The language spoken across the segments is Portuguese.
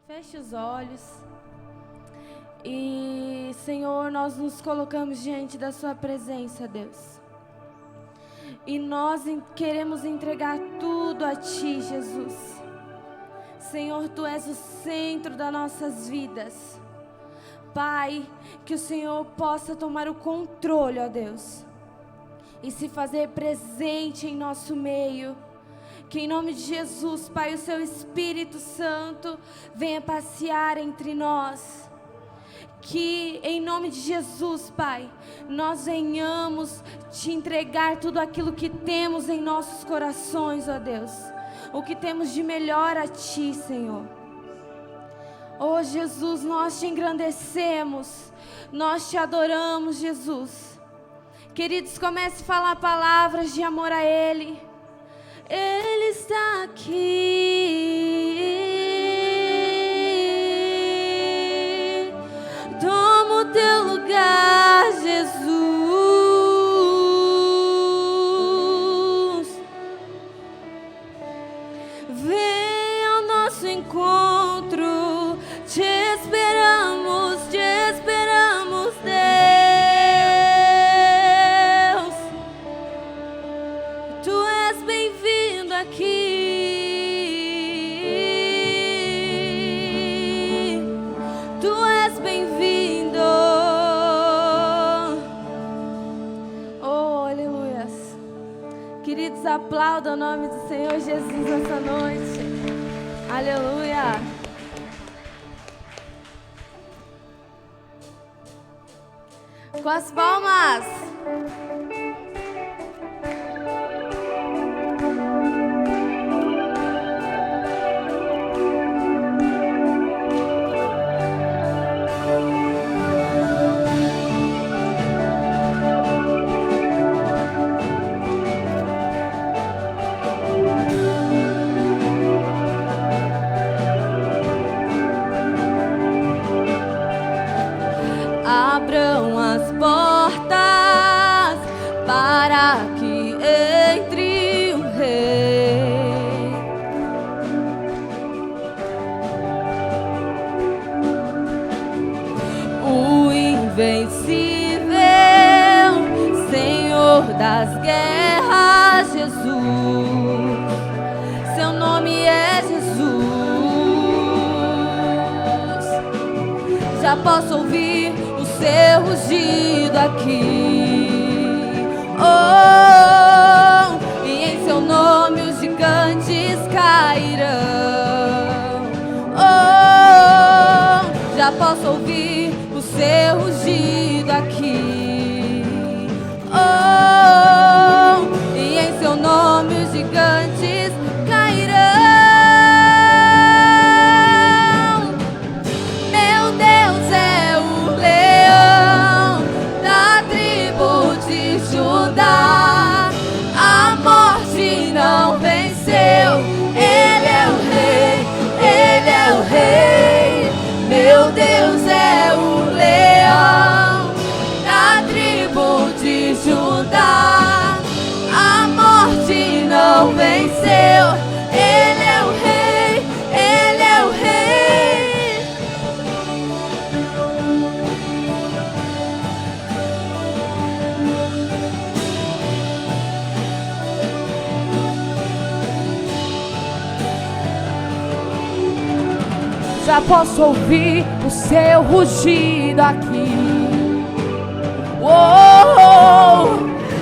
Feche os olhos. E, Senhor, nós nos colocamos diante da Sua presença, Deus. E nós queremos entregar tudo a Ti, Jesus. Senhor, Tu és o centro das nossas vidas. Pai, que o Senhor possa tomar o controle, ó Deus, e se fazer presente em nosso meio. Que em nome de Jesus, Pai, o Seu Espírito Santo venha passear entre nós. Que em nome de Jesus, Pai, nós venhamos Te entregar tudo aquilo que temos em nossos corações, ó Deus. O que temos de melhor a Ti, Senhor. Oh Jesus, nós Te engrandecemos, nós Te adoramos, Jesus. Queridos, comece a falar palavras de amor a Ele. Ele está aqui. Toma o Teu lugar, Jesus. Vem ao nosso encontro. Te esperamos, Deus. Tu és bem-vindo aqui. Tu és bem-vindo. Oh, aleluias. Queridos, aplaudam o nome do Senhor Jesus essa noite. Aleluia. Com as palmas. Abram as portas para que entre o Rei. O invencível Senhor das guerras, Jesus. Seu nome é Jesus. Já posso ouvir Seu rugido aqui. Oh, e em Seu nome os gigantes cairão. Oh, já posso ouvir o Seu rugido aqui. Oh, e em Seu nome os gigantes cairão. Meu Deus é o leão da tribo de Judá. A morte não venceu. Ele é o rei, Ele é o rei. Meu Deus é o leão da tribo de Judá. A morte não venceu. Ele é o rei, Ele é o rei. Já posso ouvir o Seu rugido aqui. Oh,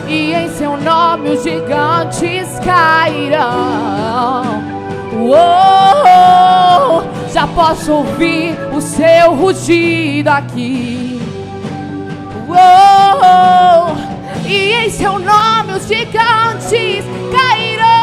e em Seu nome os gigantes cairão. Oh, já posso ouvir o Seu rugido aqui. Oh, e em Seu nome os gigantes cairão.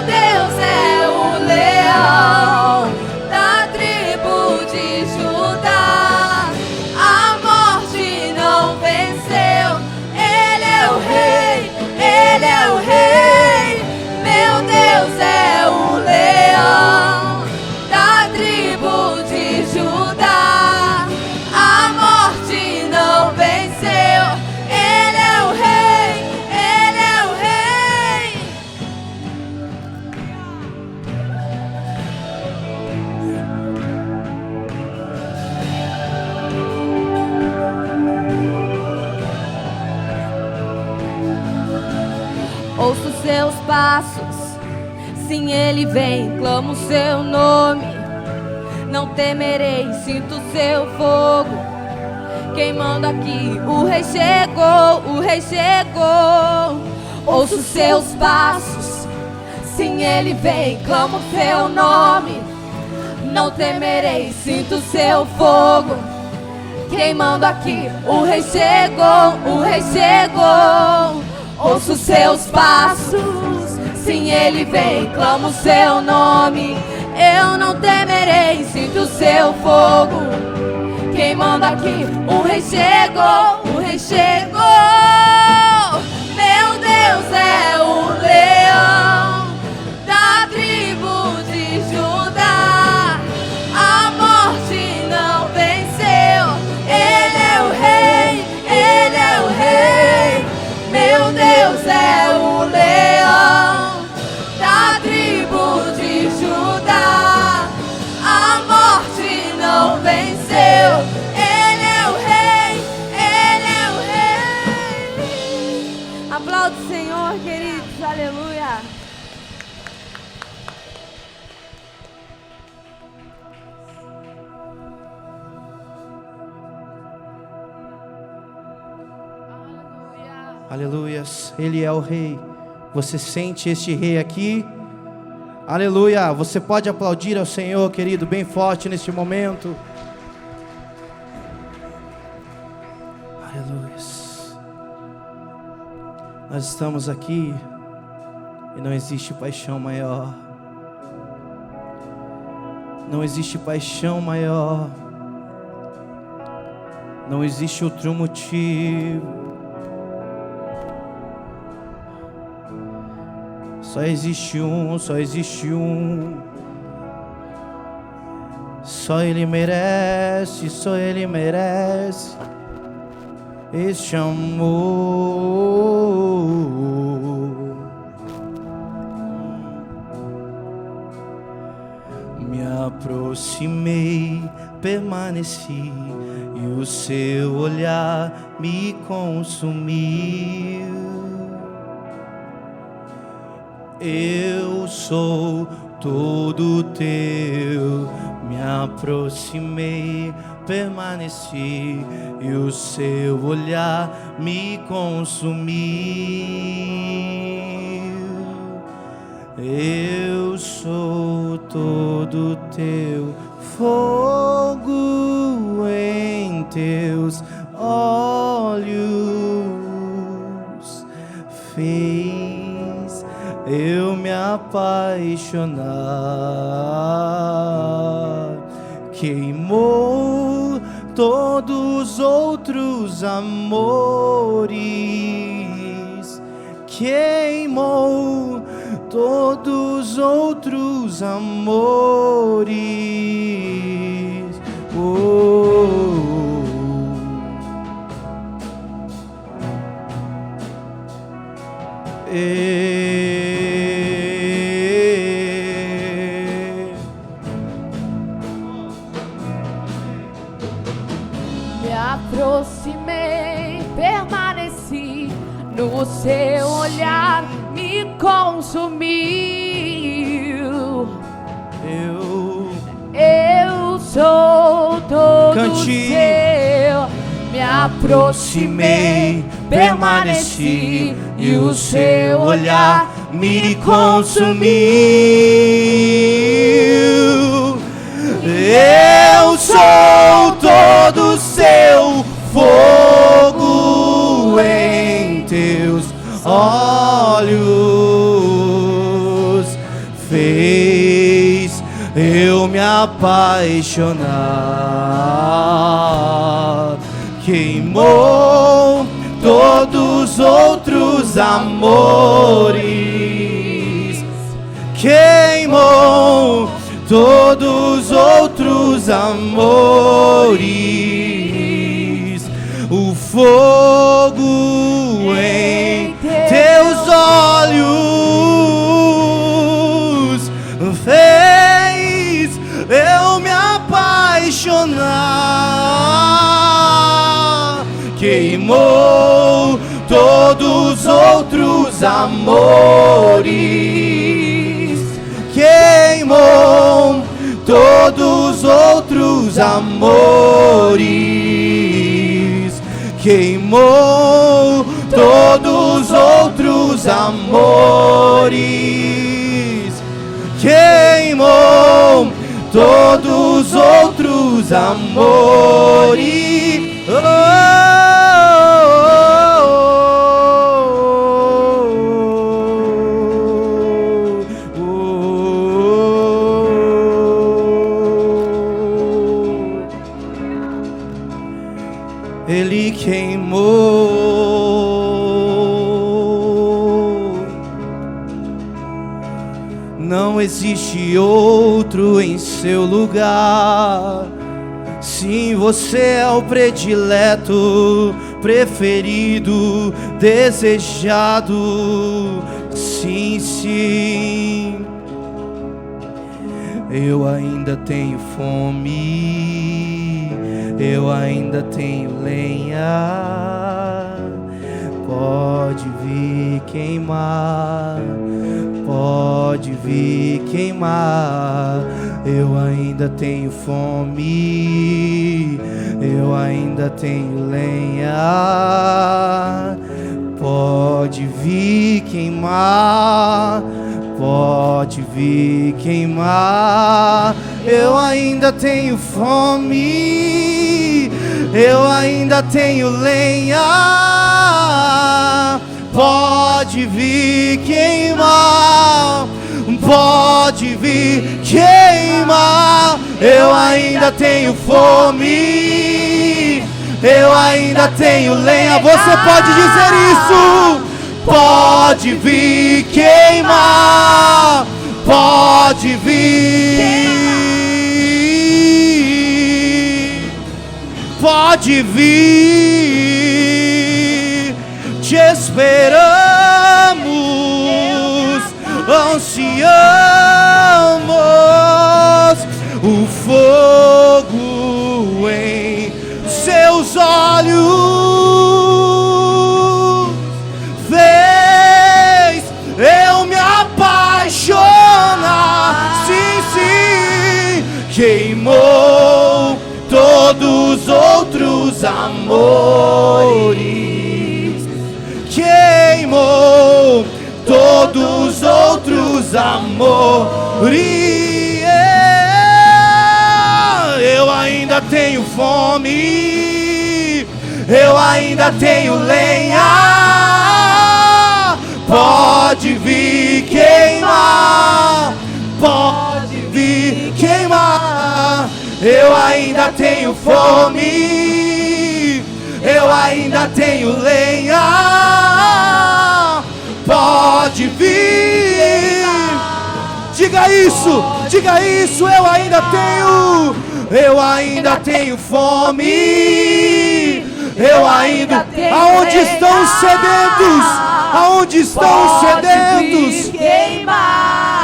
Deus é o leão da tribo de Judá. A morte não venceu. Ele é o rei, Ele é o rei. Meu Deus é o leão da tribo de Judá. A morte não venceu. Ele passos. Sim, Ele vem, clamo o seu nome. Não temerei, sinto o seu fogo queimando aqui. O Rei chegou, o Rei chegou. Ouço seus passos. Sim, Ele vem, clamo o seu nome. Não temerei, sinto o seu fogo queimando aqui. O Rei chegou, o Rei chegou. Ouço seus passos. Sim, Ele vem, clamo o seu nome. Eu não temerei, sinto o seu fogo queimando aqui. O Rei chegou, o Rei chegou. Meu Deus é o leão da tribo de Judá. A morte não venceu. Ele é o Rei, Ele é o Rei. Meu Deus é o leão da tribo de Judá. A morte não venceu. Ele é o Rei, Ele é o Rei. Aplauda o Senhor, queridos, aleluia. Aleluias, Ele é o Rei. Você sente este Rei aqui? Aleluia, você pode aplaudir ao Senhor, querido, bem forte neste momento. Aleluias. Nós estamos aqui e não existe paixão maior. Não existe paixão maior. Não existe outro motivo. Só existe um, só existe um. Só Ele merece, só Ele merece este amor. Me aproximei, permaneci, e o seu olhar me consumiu. Eu sou todo teu. Me aproximei, permaneci, e o seu olhar me consumiu. Eu sou todo teu, fogo em teus olhos fez eu me apaixonar. Queimou todos os outros amores. Queimou todos os outros amores. Me aproximei, permaneci, no seu olhar me consumiu. Eu sou todo seu. Me aproximei, permaneci, e o seu olhar me consumiu. Eu sou todo seu, fogo em teus olhos fez eu me apaixonar. Queimou todos os outros amores. Queimou todos os outros amores. O fogo em teus olhos fez eu me apaixonar. Queimou todos os outros outros amores, queimou todos outros amores, queimou todos outros amores, queimou todos outros amores. Ele queimou. Não existe outro em seu lugar. Sim, você é o predileto, preferido, desejado. Sim, sim. Eu ainda tenho fome, eu ainda tenho lenha. Pode vir queimar, pode vir queimar. Eu ainda tenho fome, eu ainda tenho lenha. Pode vir queimar, pode vir queimar. Eu ainda tenho fome, eu ainda tenho lenha. Pode vir queimar, pode vir queimar. Eu ainda tenho fome, eu ainda tenho lenha. Você pode dizer isso? Pode vir queimar, pode vir, pode vir. Te esperamos, ansiamos o fogo em seus olhos. Fez eu me apaixonar. Sim, sim. Queimou todos os outros amores. Queimou todos os outros amores. Eu ainda tenho fome, eu ainda tenho lenha. Pode vir queimar, pode vir queimar. Eu ainda tenho fome, eu ainda tenho lenha. Pode vir. Diga isso, diga isso. Eu ainda tenho fome. Eu ainda tenho. Aonde estão os sedentos? Aonde estão os sedentos?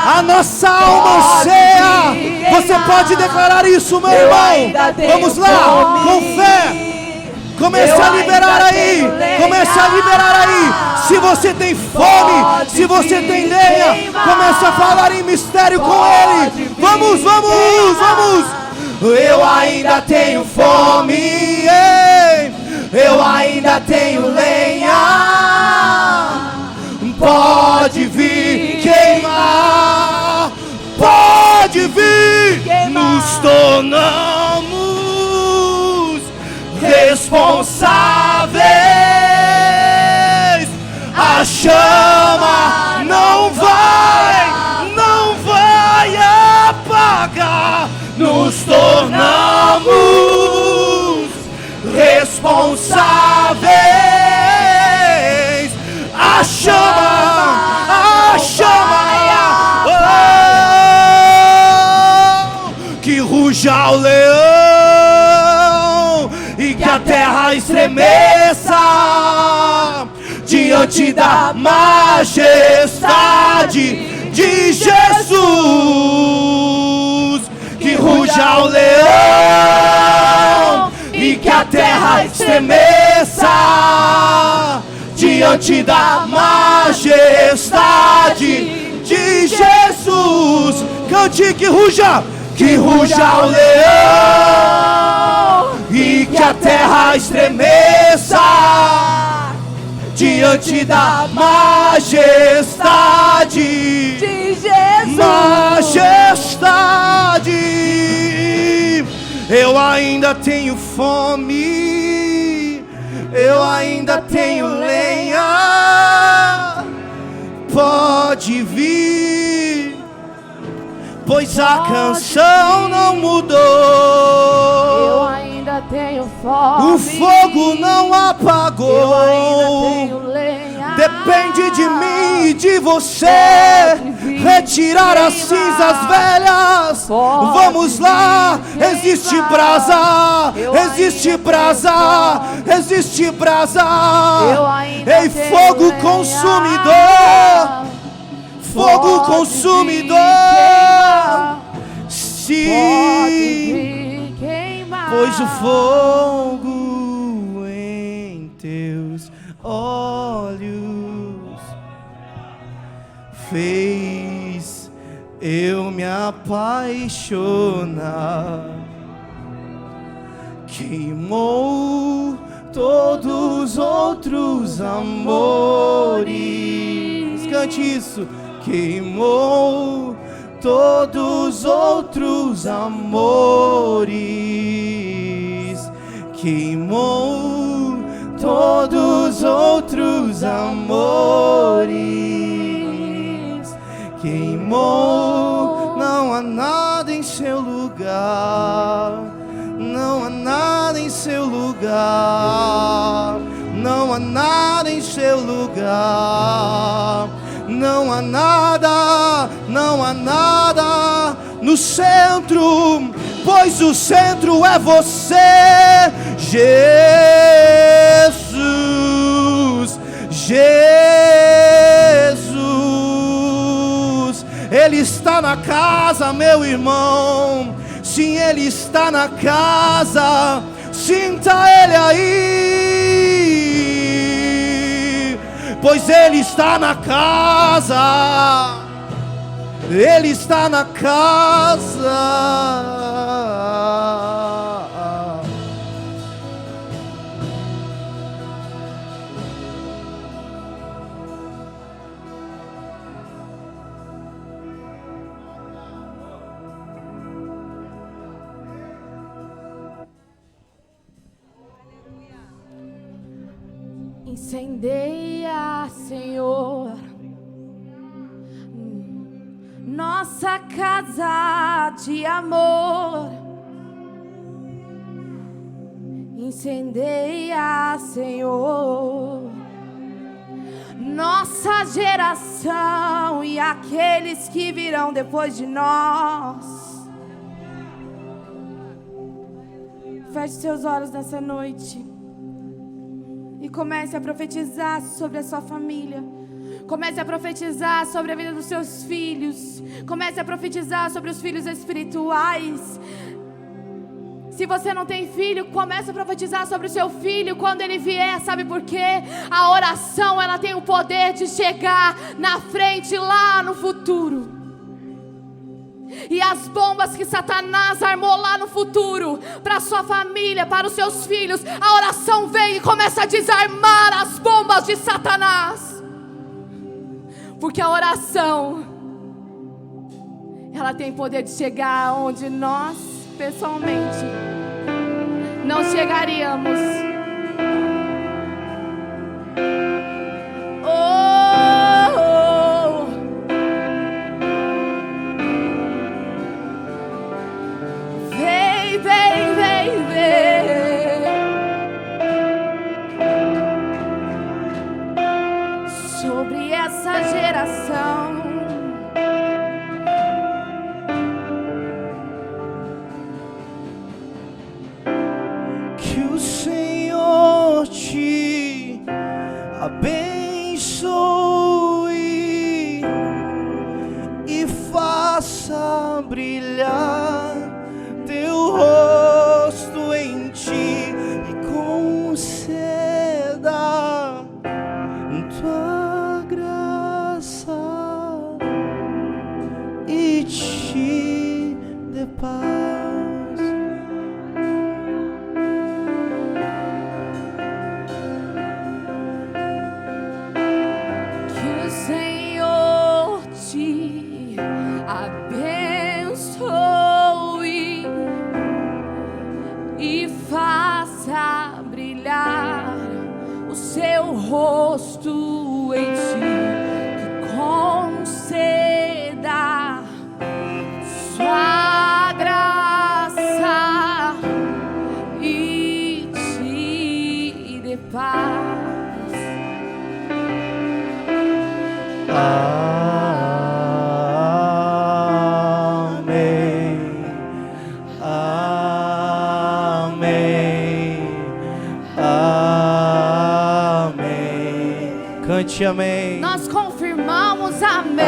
A nossa alma anseia. Você pode declarar isso, meu irmão. Vamos lá, com fé. Comece a liberar aí, comece a liberar aí. Se você tem fome, se você tem lenha, comece a falar em mistério com Ele. Vamos, vamos, vamos. Eu ainda tenho fome, eu ainda tenho lenha. Pode vir queimar, pode vir. Nos tornamos responsáveis. A chama não vai apagar. Nos tornamos responsáveis. A chama, que ruja o leão e que a terra estremeça diante da majestade de Jesus. Que ruja o leão e que a terra estremeça diante da majestade de Jesus. Cante que ruja o leão e que a terra estremeça diante da majestade de Jesus. Majestade. Eu ainda tenho fome, eu ainda tenho lenha. Pode vir, pois a canção não mudou. Eu ainda tenho fome, O fogo não apagou. eu ainda tenho lenha. Depende de mim e de você retirar as cinzas velhas. Vamos lá, existe brasa, existe brasa, existe brasa. Ei, fogo consumidor, fogo consumidor. Sim, pois o fogo em teus olhos fez eu me apaixonar. Queimou todos os outros amores. Cante isso. Queimou todos os outros amores. Queimou todos os outros amores. Queimou, não há nada em seu lugar. Não há nada em seu lugar. Não há nada em seu lugar. Não há nada, não há nada no centro, pois o centro é você, Jesus, Jesus. Ele está na casa, meu irmão. Sim, Ele está na casa. Sinta Ele aí, pois Ele está na casa. Ele está na casa. Incendeia, Senhor, nossa casa de amor. Incendeia, Senhor, nossa geração e aqueles que virão depois de nós. Feche seus olhos nessa noite e comece a profetizar sobre a sua família. Comece a profetizar sobre a vida dos seus filhos. Comece a profetizar sobre os filhos espirituais. Se você não tem filho, comece a profetizar sobre o seu filho quando ele vier. Sabe por quê? A oração, ela tem o poder de chegar na frente, lá no futuro. E as bombas que Satanás armou lá no futuro, para a sua família, para os seus filhos, a oração vem e começa a desarmar as bombas de Satanás. Porque a oração, ela tem poder de chegar onde nós, pessoalmente, não chegaríamos. Sobre essa geração, que o Senhor avante, amém. Nós confirmamos, amém.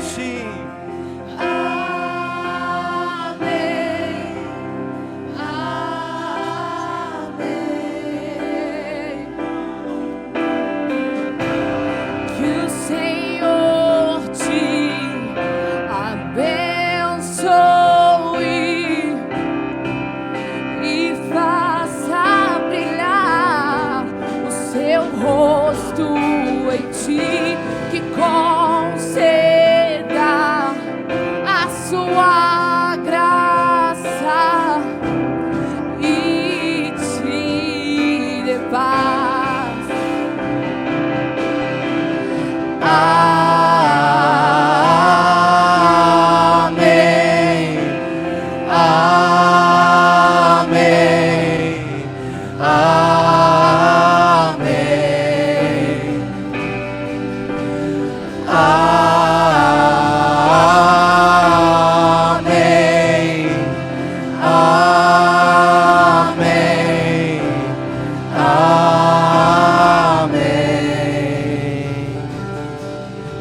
Sim. Amém. Amém. Que o Senhor te abençoe e faça brilhar o seu rosto em ti, que conceda a sua graça e te dê paz. Amém. Amém. Amém. Amém. Amém. Amém.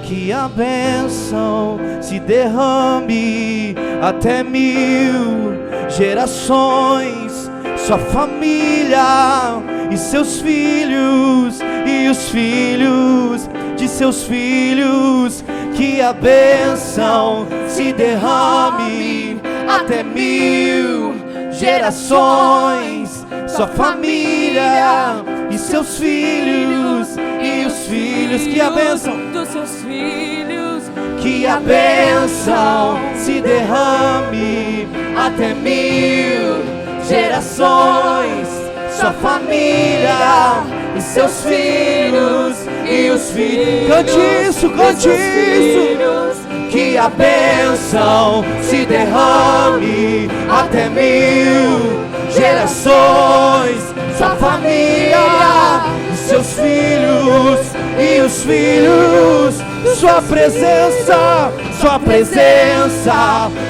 Que a bênção se derrame até 1000 gerações, sua família e seus filhos e os filhos de seus filhos. Que a bênção se derrame até 1000 gerações, sua família e seus filhos e os filhos. Que a bênção dos seus filhos, que a bênção se derrame até 1000 gerações, sua família e seus filhos e os filhos. Cante isso, cante isso. Que a bênção se derrame até 1000 gerações, sua família e seus filhos e os filhos. Sua presença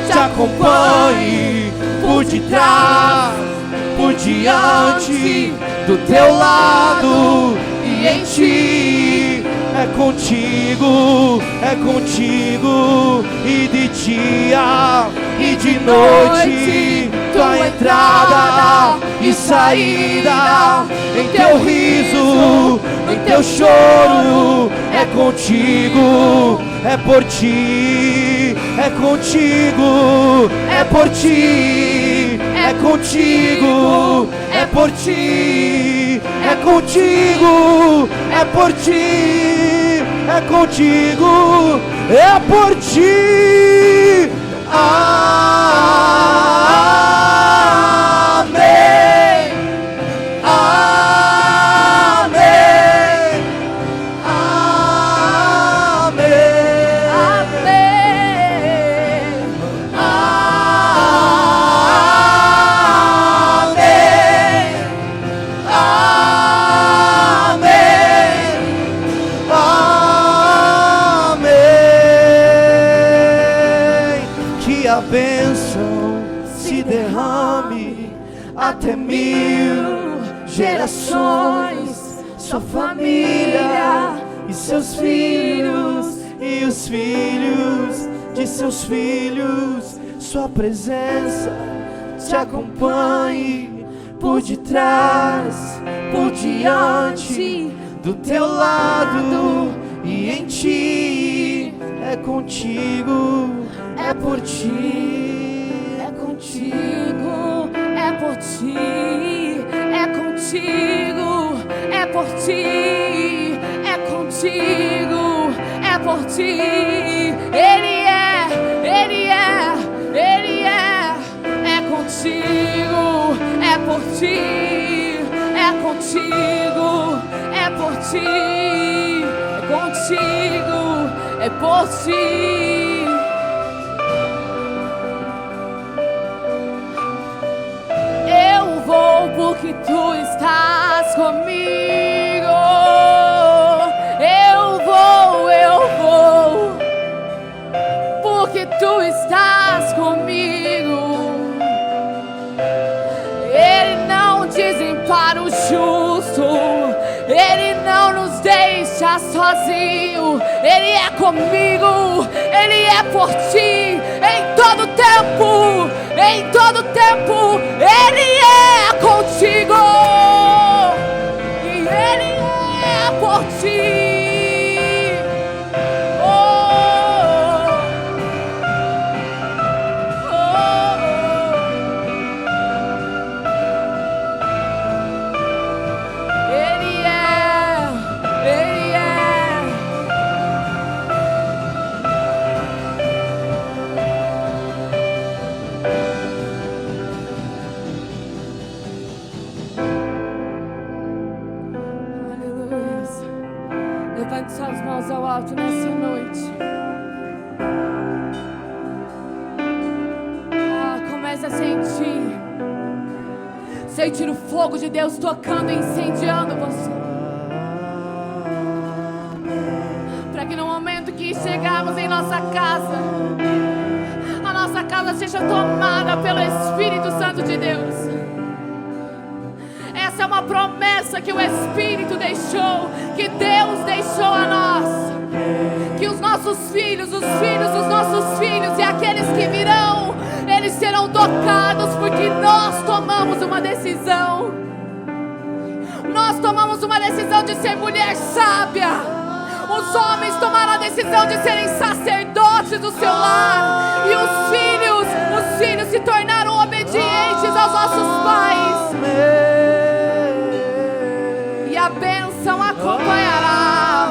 te acompanhe por detrás, por diante, do teu lado e em ti. É contigo e de dia e de noite, tua entrada e saída, em teu riso, em teu choro. É contigo, é por ti, é contigo, é por ti, é contigo, é por ti, é contigo, é por ti, é contigo, é por ti. Amém. Amém. Amém. Que a bênção se derrame até 1000 gerações, sua família e seus filhos e os filhos de seus filhos. Sua presença te acompanhe por detrás, por diante, do teu lado e em ti. É contigo, é por ti, é contigo, é por ti, é contigo, é por ti, é contigo, é por ti. Ele é, Ele é, Ele é contigo, é por ti, é contigo, é por ti, é contigo, é por ti. Eu vou porque tu estás comigo. Eu vou porque tu estás comigo. Ele não desampara para o justo. Ele não nos deixa sozinho. Ele é comigo, Ele é por ti. Em todo tempo, Ele é contigo. E Ele é por ti. Levante suas mãos ao alto nessa noite. Comece a sentir o fogo de Deus tocando e incendiando você. Para que no momento que chegarmos em nossa casa, a nossa casa seja tomada pelo Espírito Santo de Deus. Essa é uma promessa que o Espírito deixou, que Deus deixou a nós, que os nossos filhos, os filhos dos nossos filhos e aqueles que virão, eles serão tocados, porque nós tomamos uma decisão. Nós tomamos uma decisão de ser mulher sábia. Os homens tomaram a decisão de serem sacerdotes do seu lar, e os filhos se tornaram obedientes aos nossos pais. E a bênção acompanhará.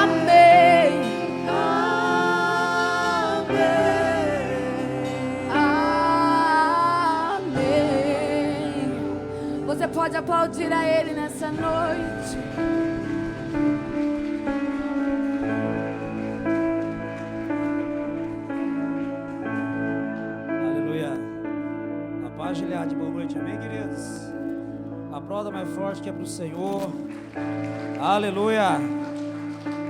Amém. Amém. Você pode aplaudir a Ele nessa noite. De boa noite, amém, queridos? Aplauda mais forte que é para o Senhor. Aleluia.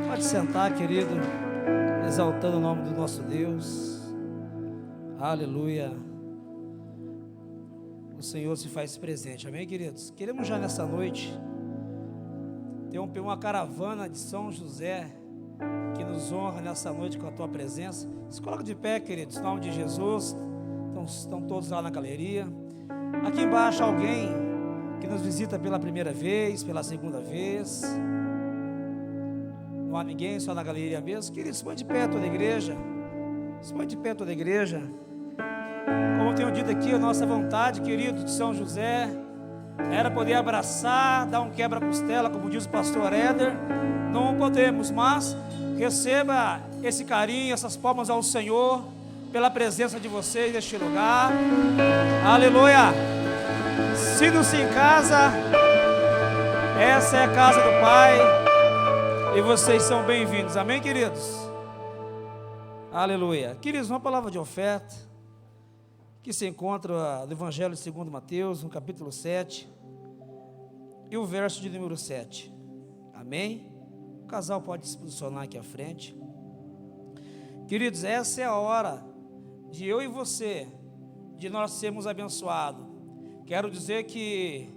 Pode sentar, querido, exaltando o nome do nosso Deus. Aleluia. O Senhor se faz presente, amém, queridos? Queremos já nessa noite ter uma caravana de São José que nos honra nessa noite com a tua presença. Se coloca de pé, queridos, em nome de Jesus. Estão todos lá na galeria. Aqui embaixo alguém que nos visita pela primeira vez, pela segunda vez. Não há ninguém, só na galeria mesmo. Queridos, se põe de pé toda a igreja. Se põe de pé toda a igreja. Como eu tenho dito aqui, a nossa vontade, querido, de São José, era poder abraçar, dar um quebra-costela, como diz o pastor Éder. Não podemos, mas receba esse carinho, essas palmas ao Senhor, pela presença de vocês neste lugar. Aleluia. Sintam-se em casa. Essa é a casa do Pai e vocês são bem-vindos, amém, queridos? Aleluia. Queridos, uma palavra de oferta que se encontra no Evangelho segundo Mateus, no capítulo 7 e o verso de número 7, amém? O casal pode se posicionar aqui à frente. Queridos, essa é a hora de eu e você, de nós sermos abençoados. Quero dizer que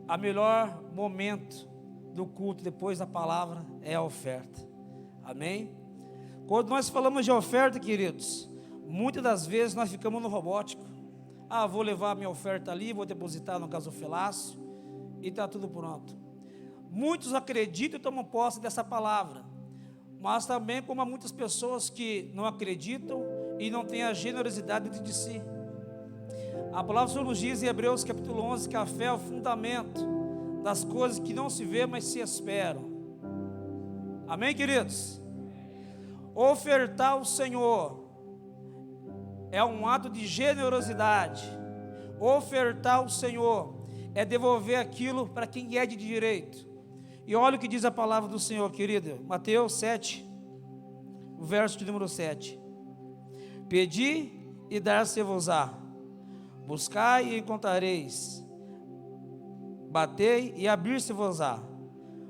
a melhor momento do culto depois da palavra é a oferta, amém? Quando nós falamos de oferta, queridos, muitas das vezes nós ficamos no robótico. Vou levar a minha oferta ali, vou depositar no gasofilácio e está tudo pronto. Muitos acreditam e tomam posse dessa palavra, mas também como há muitas pessoas que não acreditam e não têm a generosidade dentro de si. A palavra do Senhor nos diz em Hebreus capítulo 11 que a fé é o fundamento das coisas que não se vê, mas se esperam. Amém, queridos? Ofertar ao Senhor é um ato de generosidade. Ofertar ao Senhor é devolver aquilo para quem é de direito. E olha o que diz a palavra do Senhor, querido. Mateus 7, o verso de número 7. Pedi e dar-se-vos-á, buscai e encontrareis, batei e abrir-se-vos-á,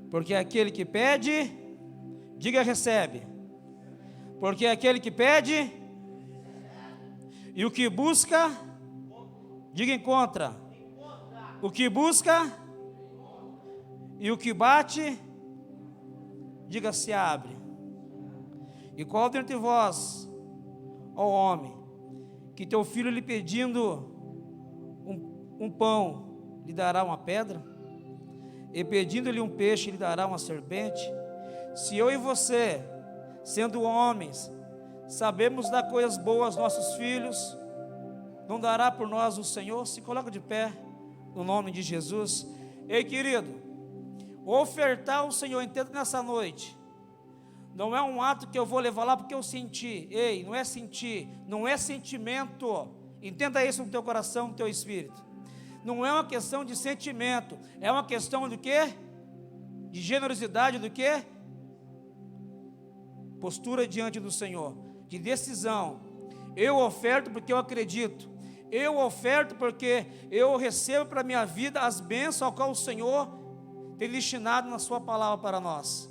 porque aquele que pede, diga recebe, porque aquele que pede, e o que busca, Diga: encontra. O que busca e o que bate, diga: se abre. E qual dentre vós, ó homem, que teu filho lhe pedindo um pão, lhe dará uma pedra? E pedindo-lhe um peixe, lhe dará uma serpente? Se eu e você, sendo homens, sabemos dar coisas boas aos nossos filhos, não dará por nós o Senhor? Se coloca de pé, no nome de Jesus. Ei, querido, ofertar ao Senhor, entenda nessa noite, não é um ato que eu vou levar lá porque eu senti. Ei, não é sentir, não é sentimento. Entenda isso no teu coração, no teu espírito. Não é uma questão de sentimento, é uma questão do quê? De generosidade, do quê? Postura diante do Senhor, de decisão. Eu oferto porque eu acredito. Eu oferto porque eu recebo para a minha vida as bênçãos ao qual o Senhor tem destinado na sua palavra para nós.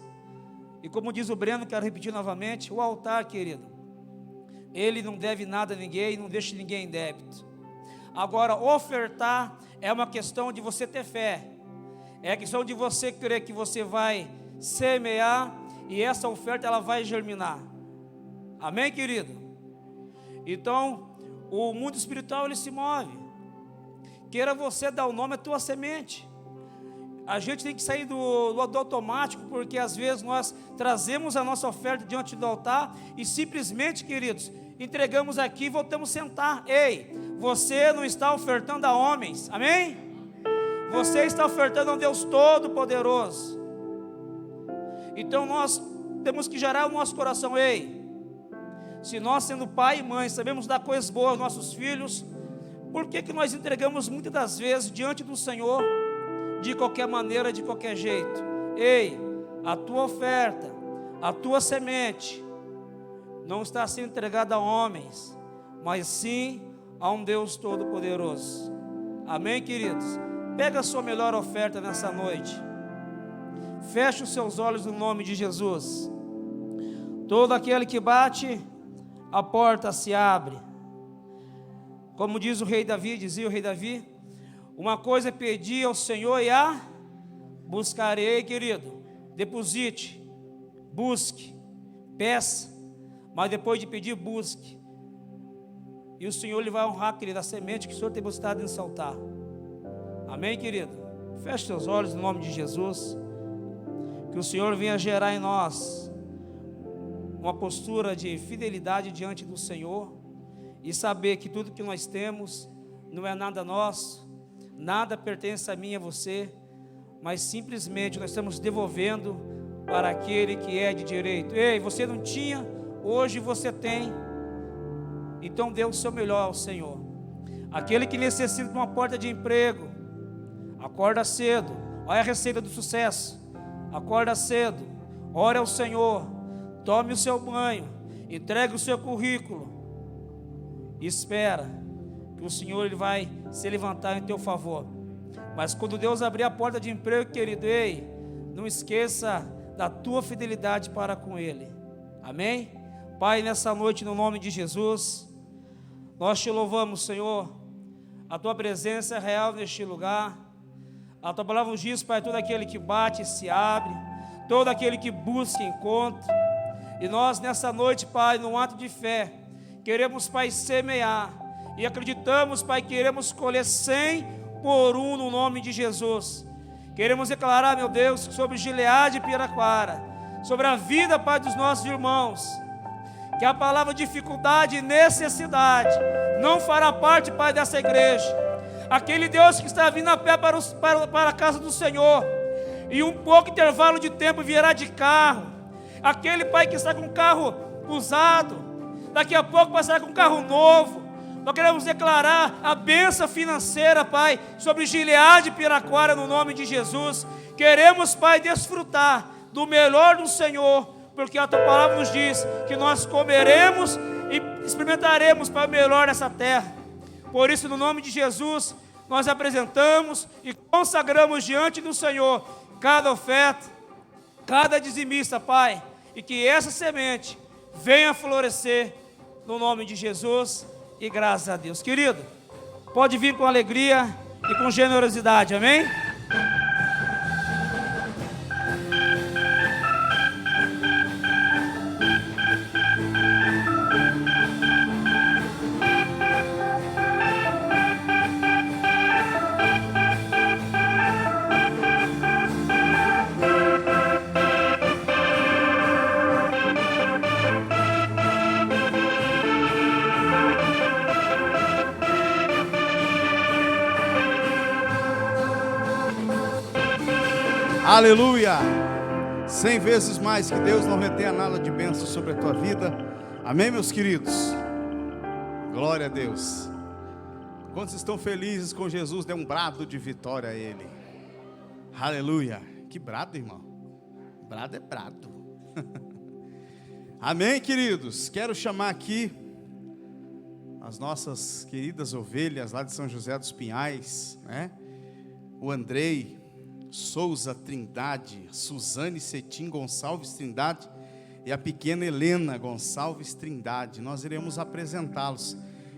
E como diz o Breno, quero repetir novamente, o altar, querido, ele não deve nada a ninguém, não deixa ninguém em débito. Agora, ofertar é uma questão de você ter fé, é questão de você crer que você vai semear e essa oferta ela vai germinar. Amém, querido? Então, o mundo espiritual ele se move. Queira você dar o nome à tua semente. A gente tem que sair do automático, porque às vezes nós trazemos a nossa oferta diante do altar e simplesmente, queridos, entregamos aqui e voltamos a sentar. Ei, você não está ofertando a homens, amém? Você está ofertando a um Deus Todo-Poderoso. Então nós temos que gerar o nosso coração. Ei, se nós sendo pai e mãe sabemos dar coisas boas aos nossos filhos, por que nós entregamos muitas das vezes diante do Senhor de qualquer maneira, de qualquer jeito? Ei, a tua oferta, a tua semente não está sendo entregada a homens, mas sim a um Deus Todo-Poderoso. Amém, queridos? Pega a sua melhor oferta nessa noite. Feche os seus olhos no nome de Jesus. Todo aquele que bate, a porta se abre. Como diz o rei Davi, dizia o rei Davi, uma coisa é pedir ao Senhor e a buscarei, querido. Deposite, busque, peça, mas depois de pedir, busque. E o Senhor ele vai honrar, querido, a semente que o Senhor tem depositado nesse altar. Amém, querido? Feche seus olhos no nome de Jesus. Que o Senhor venha gerar em nós uma postura de fidelidade diante do Senhor e saber que tudo que nós temos não é nada nosso, nada pertence a mim e a você, mas simplesmente nós estamos devolvendo para aquele que é de direito. Ei, você não tinha, hoje você tem, então dê o seu melhor ao Senhor. Aquele que necessita de uma porta de emprego, acorda cedo, olha a receita do sucesso, acorda cedo, ore ao Senhor, tome o seu banho, entregue o seu currículo, e espera que o Senhor ele vai se levantar em teu favor. Mas quando Deus abrir a porta de emprego, querido, ei, não esqueça da tua fidelidade para com Ele. Amém? Pai, nessa noite, no nome de Jesus, nós te louvamos, Senhor. A tua presença é real neste lugar. A tua palavra nos diz, Pai, todo aquele que bate se abre, todo aquele que busca encontra. E nós nessa noite, Pai, num ato de fé, queremos, Pai, semear. E acreditamos, Pai, queremos colher 100 por 1 no nome de Jesus. Queremos declarar, meu Deus, sobre Gileade e Piraquara, sobre a vida, Pai, dos nossos irmãos, que a palavra dificuldade e necessidade não fará parte, Pai, dessa igreja. Aquele Deus que está vindo a pé para a casa do Senhor, e um pouco intervalo de tempo virá de carro. Aquele, Pai, que está com um carro usado, daqui a pouco vai estar com um carro novo. Nós queremos declarar a bênção financeira, Pai, sobre Gileade e Piraquara, no nome de Jesus. Queremos, Pai, desfrutar do melhor do Senhor, porque a tua palavra nos diz que nós comeremos e experimentaremos, Pai, o melhor dessa terra. Por isso, no nome de Jesus, nós apresentamos e consagramos diante do Senhor cada oferta, cada dizimista, Pai, e que essa semente venha florescer no nome de Jesus. E graças a Deus. Querido, pode vir com alegria e com generosidade, amém? Aleluia! 100 vezes mais, que Deus não retenha nada de bênção sobre a tua vida. Amém, meus queridos? Glória a Deus. Quantos estão felizes com Jesus? Dê um brado de vitória a Ele. Aleluia! Que brado, irmão? Brado é brado. Amém, queridos? Quero chamar aqui as nossas queridas ovelhas lá de São José dos Pinhais, né? O Andrei Souza Trindade, Suzane Cetim Gonçalves Trindade e a pequena Helena Gonçalves Trindade. Nós iremos apresentá-los.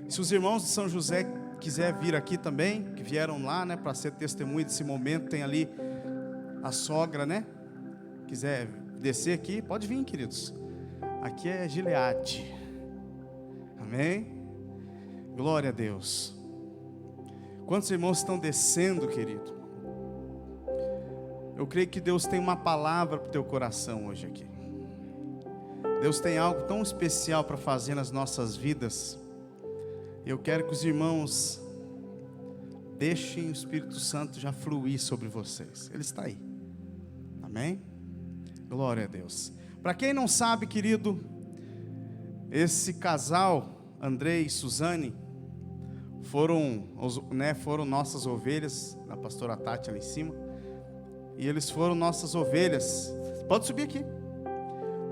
Se os irmãos de São José quiser vir aqui também, que vieram lá, né, para ser testemunha desse momento, tem ali a sogra, né? Quiser descer aqui, pode vir, queridos. Aqui é Gileade. Amém? Glória a Deus. Quantos irmãos estão descendo, querido? Eu creio que Deus tem uma palavra para o teu coração hoje aqui. Deus tem algo tão especial para fazer nas nossas vidas. Eu quero que os irmãos deixem o Espírito Santo já fluir sobre vocês. Ele está aí. Amém? Glória a Deus. Para quem não sabe, querido, esse casal, Andrei e Suzane, foram nossas ovelhas, da pastora Tati ali em cima. E eles foram nossas ovelhas. Pode subir aqui.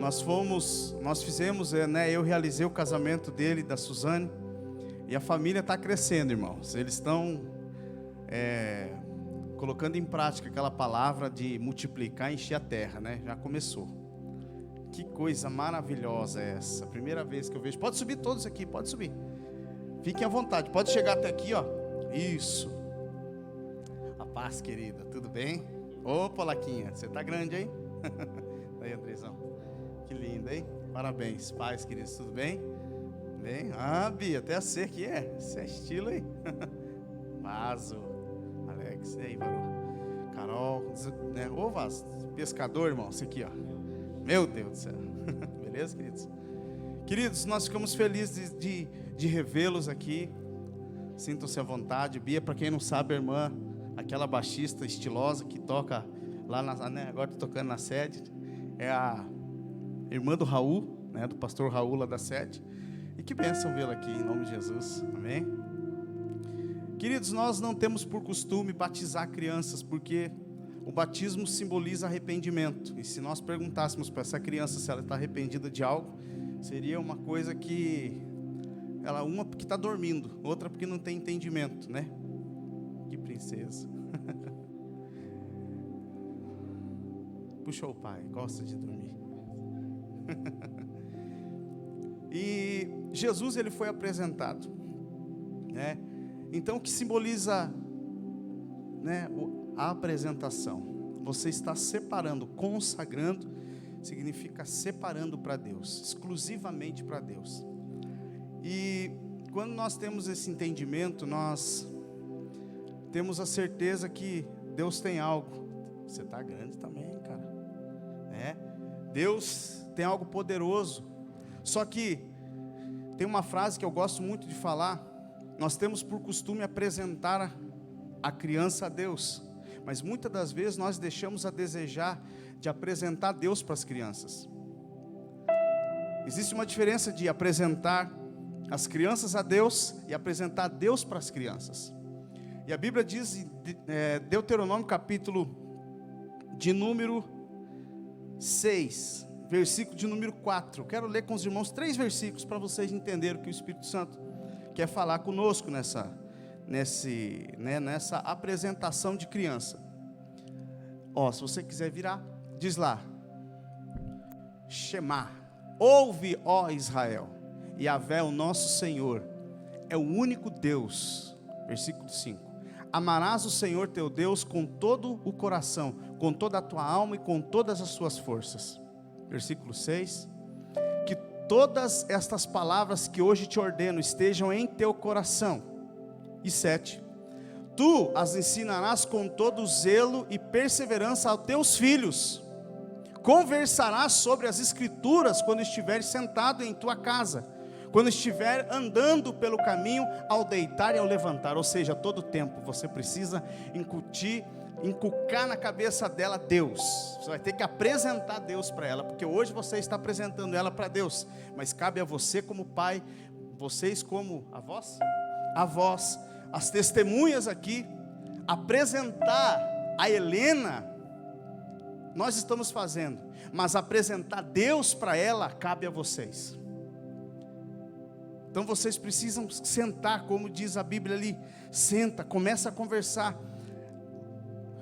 Nós fizemos, eu realizei o casamento dele, da Suzane. E a família está crescendo, irmãos. Eles estão colocando em prática aquela palavra de multiplicar e encher a terra, né? Já começou. Que coisa maravilhosa é essa. Primeira vez que eu vejo. Pode subir todos aqui, pode subir. Fiquem à vontade. Pode chegar até aqui, ó. Isso. A paz, querida. Tudo bem? Ô, Polaquinha, você tá grande, hein? Aí, Andrezão. Que lindo, hein? Parabéns, pais, queridos, tudo bem? Bem? Ah, Bia, até a C aqui esse é estilo, hein? Vaso, Alex, e aí, Varô? Carol, né? Ô, Vaso, pescador, irmão, esse aqui, ó. Meu Deus do céu. Beleza, queridos? Queridos, nós ficamos felizes de revê-los aqui. Sintam-se à vontade. Bia, para quem não sabe, a irmã, aquela baixista estilosa que toca lá, agora está tocando na sede, é a irmã do Raul, né, do pastor Raul lá da sede. E que bênção vê-la aqui, em nome de Jesus, amém? Queridos, nós não temos por costume batizar crianças, porque o batismo simboliza arrependimento. E se nós perguntássemos para essa criança se ela está arrependida de algo, seria uma coisa que uma porque está dormindo, outra porque não tem entendimento, né? Que princesa. Puxou o pai, gosta de dormir. E Jesus, ele foi apresentado, né? Então, o que simboliza, né, a apresentação? Você está separando, consagrando, significa separando para Deus, exclusivamente para Deus. E quando nós temos esse entendimento, nós temos a certeza que Deus tem algo. Você está grande também, cara. Deus tem algo poderoso. Só que tem uma frase que eu gosto muito de falar. Nós temos por costume apresentar a criança a Deus, mas muitas das vezes nós deixamos a desejar de apresentar Deus para as crianças. Existe uma diferença de apresentar as crianças a Deus e apresentar Deus para as crianças. E a Bíblia diz em Deuteronômio capítulo de número 6, versículo de número 4. Eu quero ler com os irmãos 3 versículos para vocês entenderem o que o Espírito Santo quer falar conosco nessa apresentação de criança. Se você quiser virar, diz lá: Shema, ouve, ó Israel, Yahvé, o nosso Senhor, é o único Deus. Versículo 5. Amarás o Senhor teu Deus com todo o coração, com toda a tua alma e com todas as suas forças. Versículo 6. Que todas estas palavras que hoje te ordeno estejam em teu coração. E 7. Tu as ensinarás com todo zelo e perseverança aos teus filhos. Conversarás sobre as escrituras quando estiveres sentado em tua casa, quando estiver andando pelo caminho, ao deitar e ao levantar. Ou seja, todo tempo você precisa inculcar na cabeça dela Deus. Você vai ter que apresentar Deus para ela, porque hoje você está apresentando ela para Deus, mas cabe a você como pai, vocês como avós, as testemunhas aqui, apresentar a Helena. Nós estamos fazendo, mas apresentar Deus para ela cabe a vocês. Então vocês precisam sentar, como diz a Bíblia ali, senta, começa a conversar,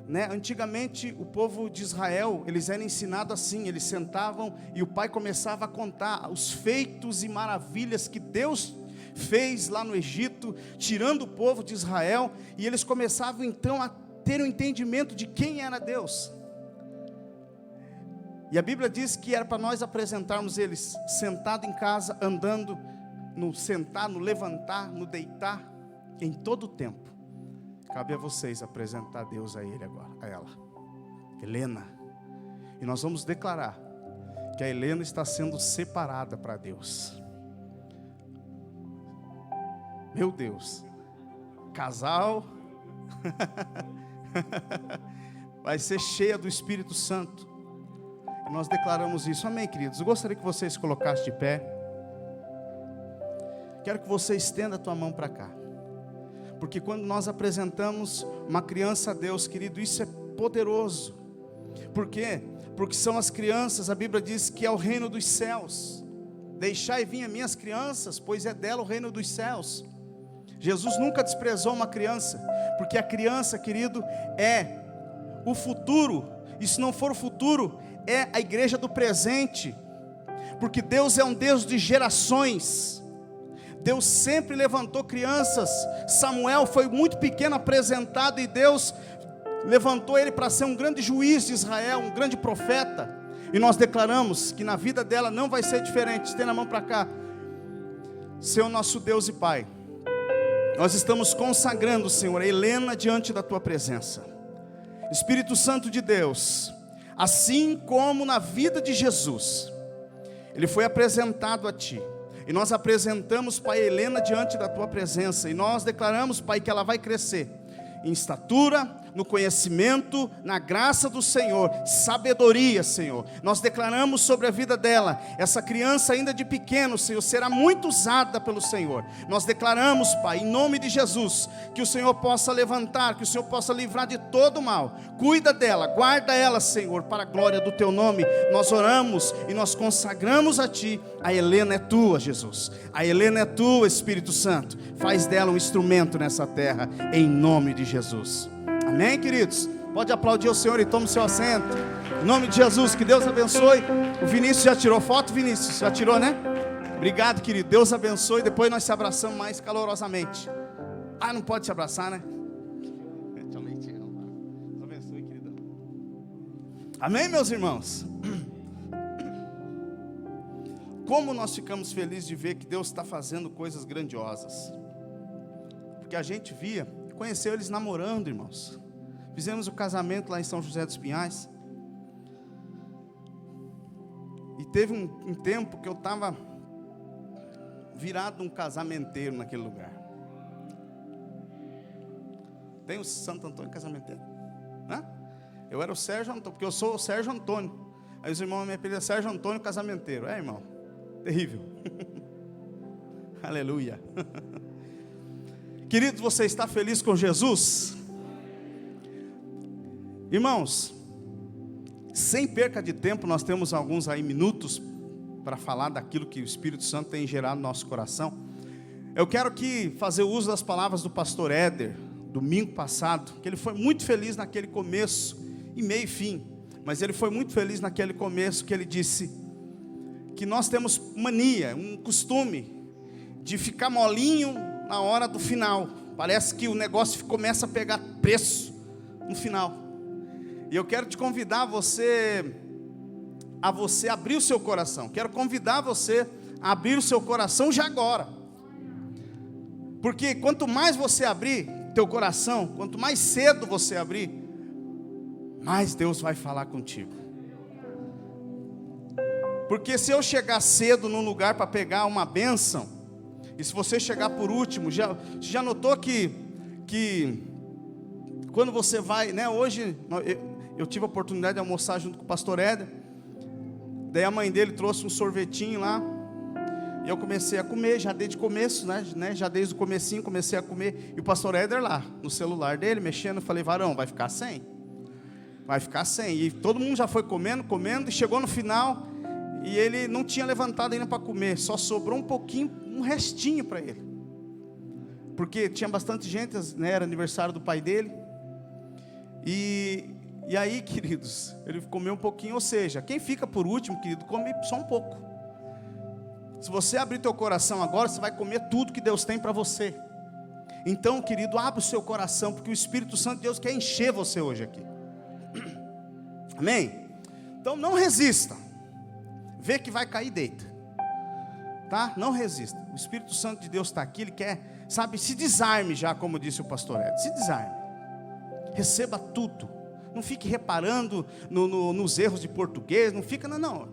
né? Antigamente o povo de Israel, eles eram ensinados assim, eles sentavam e o pai começava a contar os feitos e maravilhas que Deus fez lá no Egito, tirando o povo de Israel, e eles começavam então a ter um entendimento de quem era Deus. E a Bíblia diz que era para nós apresentarmos eles sentado em casa, andando, no sentar, no levantar, no deitar, em todo o tempo. Cabe a vocês apresentar Deus a ele agora, a ela, Helena. E nós vamos declarar que a Helena está sendo separada para Deus. Meu Deus, casal vai ser cheia do Espírito Santo. E nós declaramos isso, amém, queridos? Eu gostaria que vocês colocassem de pé. Quero que você estenda a tua mão para cá, porque quando nós apresentamos uma criança a Deus, querido, isso é poderoso. Por quê? Porque são as crianças, a Bíblia diz que é o reino dos céus. Deixai vir as minhas crianças, pois é dela o reino dos céus. Jesus nunca desprezou uma criança, porque a criança, querido, é o futuro. E se não for o futuro, é a igreja do presente, porque Deus é um Deus de gerações. Deus sempre levantou crianças. Samuel foi muito pequeno apresentado, e Deus levantou ele para ser um grande juiz de Israel, um grande profeta. E nós declaramos que na vida dela não vai ser diferente. Estenda a mão para cá. Senhor nosso Deus e Pai, nós estamos consagrando, Senhor, a Helena diante da Tua presença. Espírito Santo de Deus, assim como na vida de Jesus, ele foi apresentado a Ti, e nós apresentamos, Pai, a Helena diante da Tua presença, e nós declaramos, Pai, que ela vai crescer em estatura, no conhecimento, na graça do Senhor, sabedoria, Senhor. Nós declaramos sobre a vida dela, essa criança ainda de pequeno, Senhor, será muito usada pelo Senhor. Nós declaramos, Pai, em nome de Jesus, que o Senhor possa levantar, que o Senhor possa livrar de todo o mal. Cuida dela, guarda ela, Senhor, para a glória do Teu nome. Nós oramos e nós consagramos a Ti. A Helena é Tua, Jesus. A Helena é Tua, Espírito Santo. Faz dela um instrumento nessa terra, em nome de Jesus. Amém, queridos? Pode aplaudir o Senhor e tome o seu assento. Em nome de Jesus, que Deus abençoe. O Vinícius já tirou foto, Vinícius? Já tirou, né? Obrigado, querido. Deus abençoe. Depois nós se abraçamos mais calorosamente. Ah, não pode se abraçar, né? Deus abençoe, querido. Amém, meus irmãos? Como nós ficamos felizes de ver que Deus está fazendo coisas grandiosas. Porque a gente conheceu eles namorando, irmãos. Fizemos o casamento lá em São José dos Pinhais. E teve um tempo que eu estava virado um casamenteiro naquele lugar. Tem o Santo Antônio casamenteiro? Hã? Eu era o Sérgio Antônio, porque eu sou o Sérgio Antônio. Aí os irmãos me apelidam Sérgio Antônio casamenteiro. É, irmão? Terrível. Aleluia. Queridos, você está feliz com Jesus? Irmãos, sem perca de tempo, nós temos alguns aí minutos para falar daquilo que o Espírito Santo tem gerado no nosso coração. Eu quero fazer uso das palavras do pastor Éder, domingo passado, que ele foi muito feliz naquele começo, e meio e fim, mas ele foi muito feliz naquele começo, que ele disse que nós temos mania, um costume, de ficar molinho na hora do final, Parece que o negócio começa a pegar preço no final. E eu quero te convidar a você abrir o seu coração. Quero convidar você a abrir o seu coração já agora. Porque quanto mais você abrir teu coração, quanto mais cedo você abrir, mais Deus vai falar contigo. Porque se eu chegar cedo num lugar para pegar uma bênção, e se você chegar por último, já notou que quando você vai, né? Hoje eu tive a oportunidade de almoçar junto com o pastor Éder. Daí a mãe dele trouxe um sorvetinho lá. E eu comecei a comer, já desde o começo, né? Já desde o comecinho comecei a comer. E o pastor Éder lá, no celular dele, mexendo, eu falei, varão, vai ficar sem? Vai ficar sem. E todo mundo já foi comendo, e chegou no final, e ele não tinha levantado ainda para comer, só sobrou um pouquinho, um restinho para ele. Porque tinha bastante gente, né? Era aniversário do pai dele. E aí, queridos, ele comeu um pouquinho, ou seja, quem fica por último, querido, come só um pouco. Se você abrir teu coração agora, você vai comer tudo que Deus tem para você. Então, querido, abre o seu coração, porque o Espírito Santo de Deus quer encher você hoje aqui. Amém? Então não resista. Vê que vai cair, deita. Tá? Não resista. O Espírito Santo de Deus está aqui, ele quer, sabe, se desarme já, como disse o pastor Ed. Se desarme. Receba tudo. Não fique reparando nos erros de português, não fica, não.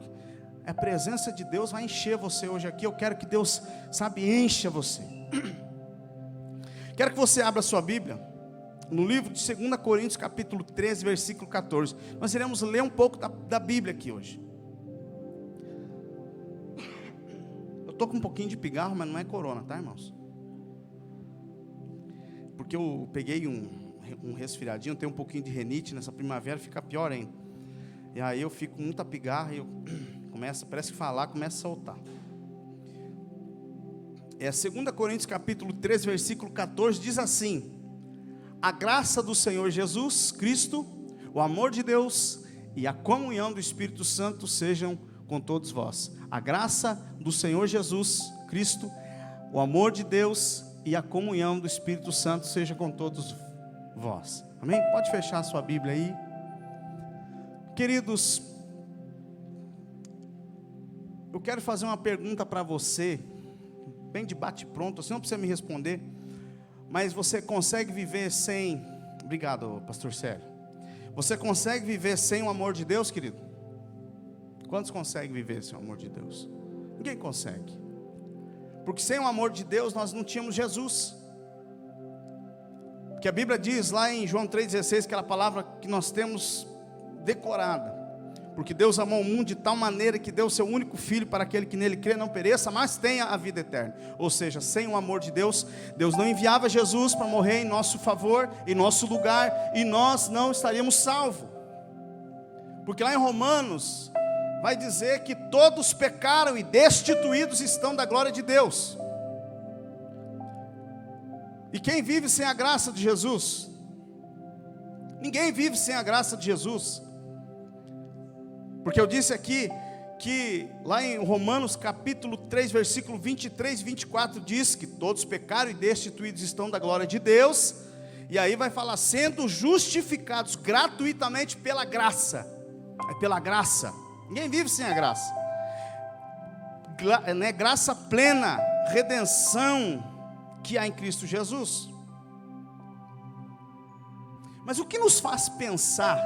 A presença de Deus vai encher você hoje aqui. Eu quero que Deus, sabe, encha você. Quero que você abra a sua Bíblia no livro de 2 Coríntios capítulo 13, versículo 14. Nós iremos ler um pouco da Bíblia aqui hoje. Eu estou com um pouquinho de pigarro, mas não é corona, tá, irmãos? Porque eu peguei um resfriadinho, tenho um pouquinho de renite, nessa primavera fica pior ainda. E aí eu fico com muita pigarra e eu parece que falar, começa a soltar. É 2 Coríntios capítulo 13, versículo 14, diz assim: a graça do Senhor Jesus Cristo, o amor de Deus e a comunhão do Espírito Santo sejam com todos vós. A graça do Senhor Jesus Cristo, o amor de Deus e a comunhão do Espírito Santo seja com todos vós. Amém? Pode fechar a sua Bíblia aí. Queridos, eu quero fazer uma pergunta para você, bem de bate-pronto, você não precisa me responder, mas você consegue viver sem... Obrigado, pastor Sérgio. Você consegue viver sem o amor de Deus, querido? Quantos conseguem viver sem o amor de Deus? Ninguém consegue. Porque sem o amor de Deus nós não tínhamos Jesus. Porque a Bíblia diz lá em João 3,16, aquela palavra que nós temos decorada: porque Deus amou o mundo de tal maneira que deu o seu único filho para aquele que nele crê não pereça, mas tenha a vida eterna. Ou seja, sem o amor de Deus, Deus não enviava Jesus para morrer em nosso favor, em nosso lugar, e nós não estaríamos salvos. Porque lá em Romanos vai dizer que todos pecaram e destituídos estão da glória de Deus. E quem vive sem a graça de Jesus? Ninguém vive sem a graça de Jesus. Porque eu disse aqui que lá em Romanos capítulo 3, versículo 23 e 24 diz que todos pecaram e destituídos estão da glória de Deus. E aí vai falar, sendo justificados gratuitamente pela graça. É pela graça. Ninguém vive sem a graça. Graça plena, redenção que há em Cristo Jesus. Mas o que nos faz pensar?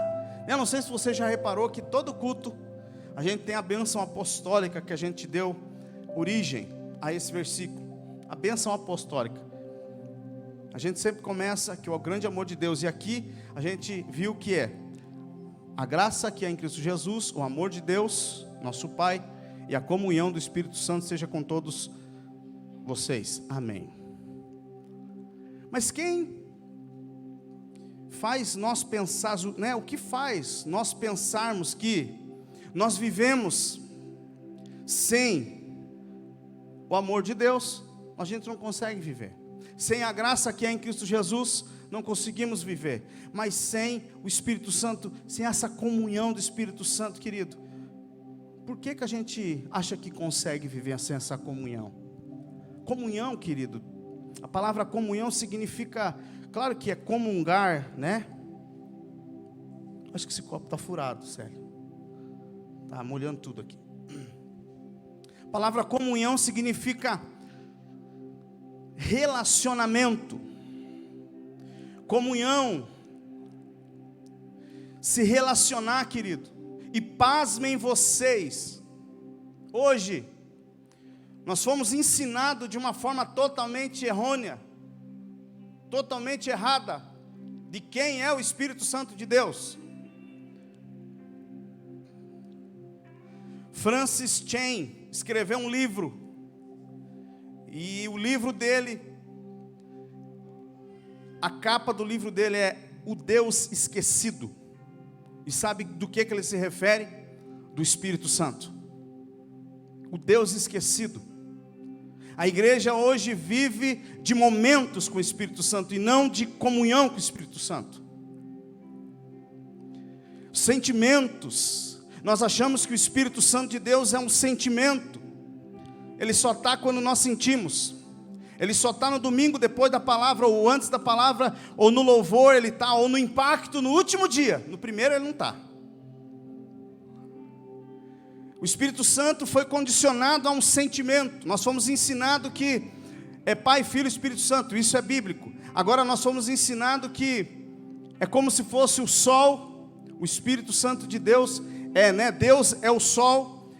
Eu não sei se você já reparou que todo culto a gente tem a bênção apostólica que a gente deu origem a esse versículo. A bênção apostólica. A gente sempre começa que o grande amor de Deus, e aqui a gente viu que é a graça que é em Cristo Jesus, o amor de Deus, nosso Pai, e a comunhão do Espírito Santo seja com todos vocês. Amém. Mas quem faz nós pensar, né, o que faz nós pensarmos que nós vivemos sem o amor de Deus? A gente não consegue viver. Sem a graça que é em Cristo Jesus, não conseguimos viver. Mas sem o Espírito Santo, sem essa comunhão do Espírito Santo, querido, por que a gente acha que consegue viver sem essa comunhão? Comunhão, querido, A palavra comunhão significa, claro que é comungar, né? Acho que esse copo está furado, sério. Está molhando tudo aqui. A palavra comunhão significa relacionamento. Comunhão, se relacionar, querido. E pasmem vocês, hoje, nós fomos ensinados de uma forma totalmente errônea, totalmente errada, de quem é o Espírito Santo de Deus. Francis Chan escreveu um livro, e o livro dele, a capa do livro dele é O Deus Esquecido. E sabe do que ele se refere? Do Espírito Santo. O Deus esquecido. A igreja hoje vive de momentos com o Espírito Santo e não de comunhão com o Espírito Santo. Sentimentos. Nós achamos que o Espírito Santo de Deus é um sentimento. Ele só está quando nós sentimos. Ele só está no domingo depois da palavra, ou antes da palavra, ou no louvor ele está, ou no impacto no último dia. No primeiro ele não está. O Espírito Santo foi condicionado a um sentimento. Nós fomos ensinados que é Pai, Filho e Espírito Santo. Isso é bíblico. Agora nós fomos ensinados que é como se fosse o sol. O Espírito Santo de Deus Deus é o sol.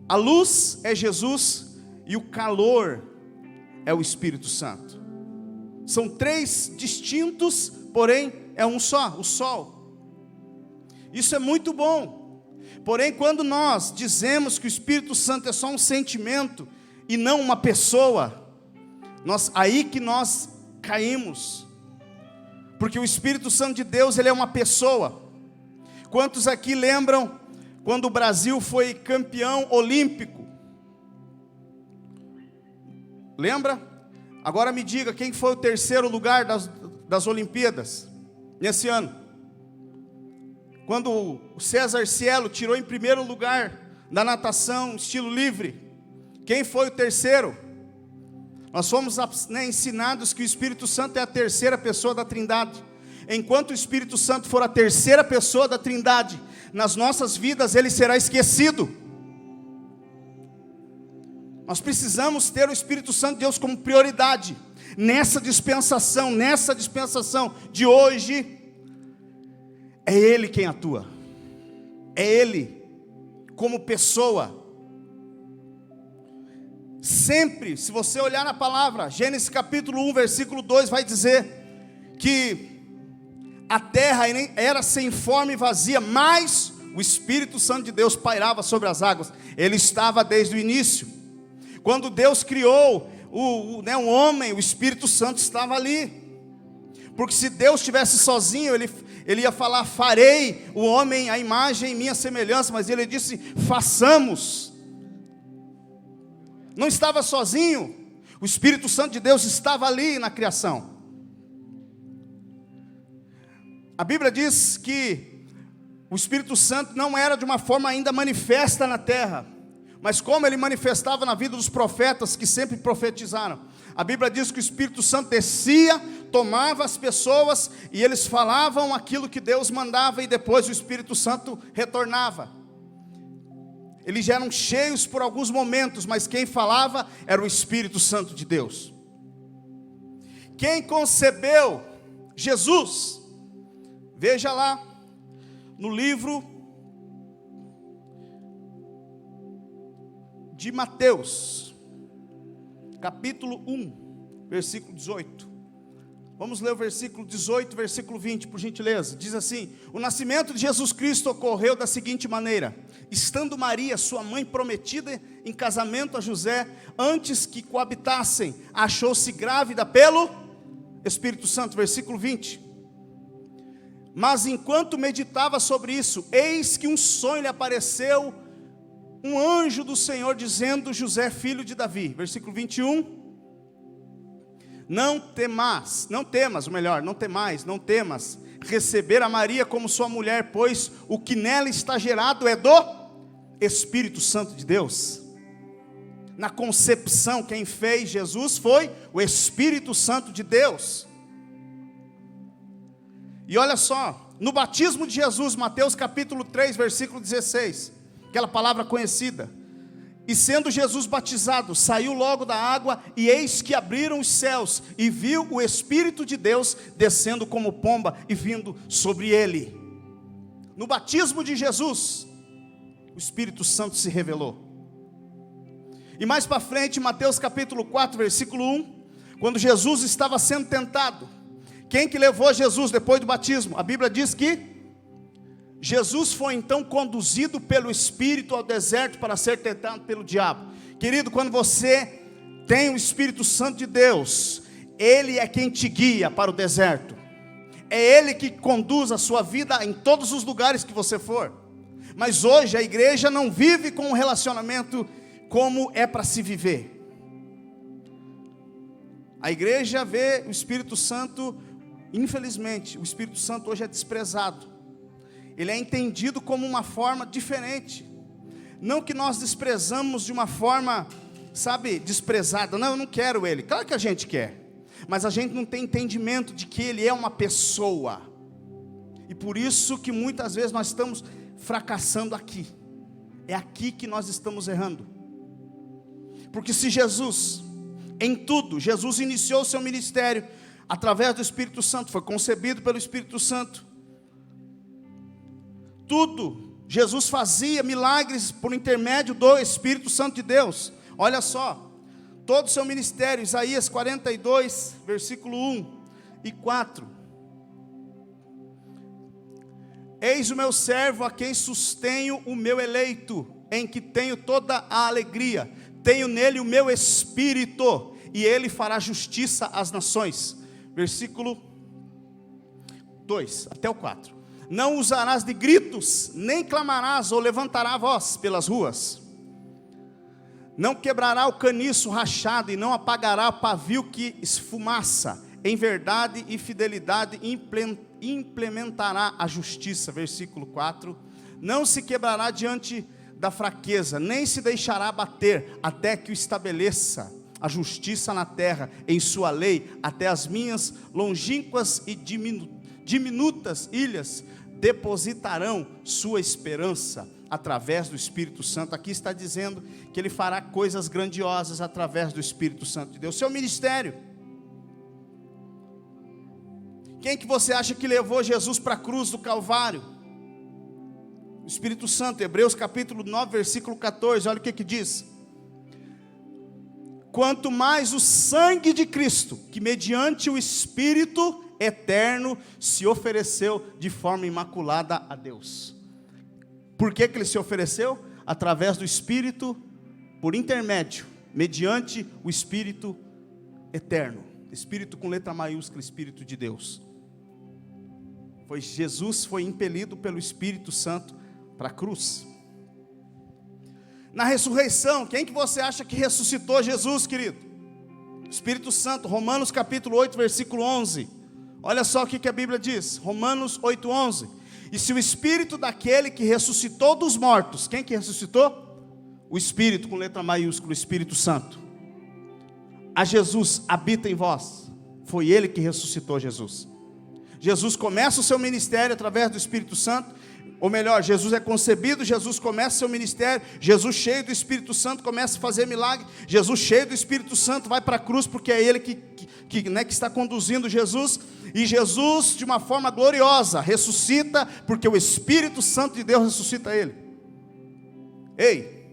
A luz é Jesus. E o calor é o Espírito Santo. São três distintos, porém é um só, o sol. Isso é muito bom. Porém, quando nós dizemos que o Espírito Santo é só um sentimento e não uma pessoa, aí que nós caímos. Porque o Espírito Santo de Deus, ele é uma pessoa. Quantos aqui lembram quando o Brasil foi campeão olímpico? Lembra? Agora me diga, quem foi o terceiro lugar das Olimpíadas nesse ano? Quando o César Cielo tirou em primeiro lugar da natação estilo livre, quem foi o terceiro? Nós fomos ensinados que o Espírito Santo é a terceira pessoa da Trindade. Enquanto o Espírito Santo for a terceira pessoa da Trindade, nas nossas vidas ele será esquecido. Nós precisamos ter o Espírito Santo de Deus como prioridade. Nessa dispensação de hoje, é Ele quem atua. É Ele, como pessoa. Sempre, se você olhar na palavra, Gênesis capítulo 1, versículo 2, vai dizer que a terra era sem forma e vazia, mas o Espírito Santo de Deus pairava sobre as águas. Ele estava desde o início. Quando Deus criou o homem, o Espírito Santo estava ali. Porque se Deus estivesse sozinho, ele ia falar: farei o homem à imagem e minha semelhança. Mas ele disse: façamos. Não estava sozinho. O Espírito Santo de Deus estava ali na criação. A Bíblia diz que o Espírito Santo não era de uma forma ainda manifesta na terra, mas como ele manifestava na vida dos profetas que sempre profetizaram. A Bíblia diz que o Espírito Santo descia, tomava as pessoas e eles falavam aquilo que Deus mandava, e depois o Espírito Santo retornava. Eles já eram cheios por alguns momentos, mas quem falava era o Espírito Santo de Deus. Quem concebeu Jesus? Veja lá no livro de Mateus, capítulo 1, versículo 18. Vamos ler o versículo 18, versículo 20, por gentileza. Diz assim: o nascimento de Jesus Cristo ocorreu da seguinte maneira: estando Maria, sua mãe, prometida em casamento a José, antes que coabitassem, achou-se grávida pelo Espírito Santo. Versículo 20. Mas enquanto meditava sobre isso, eis que um sonho lhe apareceu, um anjo do Senhor dizendo: José, filho de Davi. Versículo 21. Não temas receber a Maria como sua mulher, pois o que nela está gerado é do Espírito Santo de Deus. Na concepção, quem fez Jesus foi o Espírito Santo de Deus. E olha só, no batismo de Jesus, Mateus capítulo 3, versículo 16, aquela palavra conhecida: e sendo Jesus batizado, saiu logo da água, e eis que abriram os céus, e viu o Espírito de Deus descendo como pomba e vindo sobre ele. No batismo de Jesus, o Espírito Santo se revelou. E mais para frente, Mateus capítulo 4, versículo 1, quando Jesus estava sendo tentado, quem que levou Jesus depois do batismo? A Bíblia diz que Jesus foi então conduzido pelo Espírito ao deserto para ser tentado pelo diabo. Querido, quando você tem o Espírito Santo de Deus, Ele é quem te guia para o deserto. É Ele que conduz a sua vida em todos os lugares que você for. Mas hoje a igreja não vive com um relacionamento como é para se viver. A igreja vê o Espírito Santo, infelizmente, o Espírito Santo hoje é desprezado. Ele é entendido como uma forma diferente. Não que nós desprezamos de uma forma, sabe, desprezada. Não, eu não quero Ele. Claro que a gente quer. Mas a gente não tem entendimento de que Ele é uma pessoa. E por isso que muitas vezes nós estamos fracassando aqui. É aqui que nós estamos errando. Porque se Jesus, em tudo, Jesus iniciou o seu ministério através do Espírito Santo, foi concebido pelo Espírito Santo. Tudo, Jesus fazia milagres por intermédio do Espírito Santo de Deus. Olha só, todo o seu ministério, Isaías 42, versículo 1 e 4. Eis o meu servo a quem sustenho o meu eleito, em que tenho toda a alegria. Tenho nele o meu espírito, e ele fará justiça às nações. Versículo 2 até o 4. Não usarás de gritos, nem clamarás ou levantará a voz pelas ruas. Não quebrará o caniço rachado, e não apagará o pavio que esfumaça. Em verdade e fidelidade implementará a justiça. Versículo 4. Não se quebrará diante da fraqueza, nem se deixará bater, até que o estabeleça a justiça na terra, em sua lei, até as minhas longínquas e diminutas ilhas depositarão sua esperança através do Espírito Santo. Aqui está dizendo que Ele fará coisas grandiosas através do Espírito Santo de Deus. Seu ministério. Quem que você acha que levou Jesus para a cruz do Calvário? O Espírito Santo. Hebreus capítulo 9, versículo 14, olha o que diz: quanto mais o sangue de Cristo, que mediante o Espírito eterno se ofereceu de forma imaculada a Deus. Por que Ele se ofereceu? Através do Espírito, por intermédio, mediante o Espírito eterno. Espírito com letra maiúscula, Espírito de Deus. Jesus foi impelido pelo Espírito Santo para a cruz. Na ressurreição, quem que você acha que ressuscitou Jesus, querido? Espírito Santo. Romanos capítulo 8, versículo 11. Olha só o que a Bíblia diz. Romanos 8, 11. E se o Espírito daquele que ressuscitou dos mortos, quem que ressuscitou? O Espírito com letra maiúscula, o Espírito Santo. A Jesus habita em vós. Foi Ele que ressuscitou Jesus. Jesus começa o seu ministério através do Espírito Santo. Ou melhor, Jesus é concebido, Jesus começa seu ministério, Jesus cheio do Espírito Santo começa a fazer milagre, Jesus cheio do Espírito Santo vai para a cruz, porque é Ele que está conduzindo Jesus, e Jesus de uma forma gloriosa ressuscita, porque o Espírito Santo de Deus ressuscita Ele. Ei,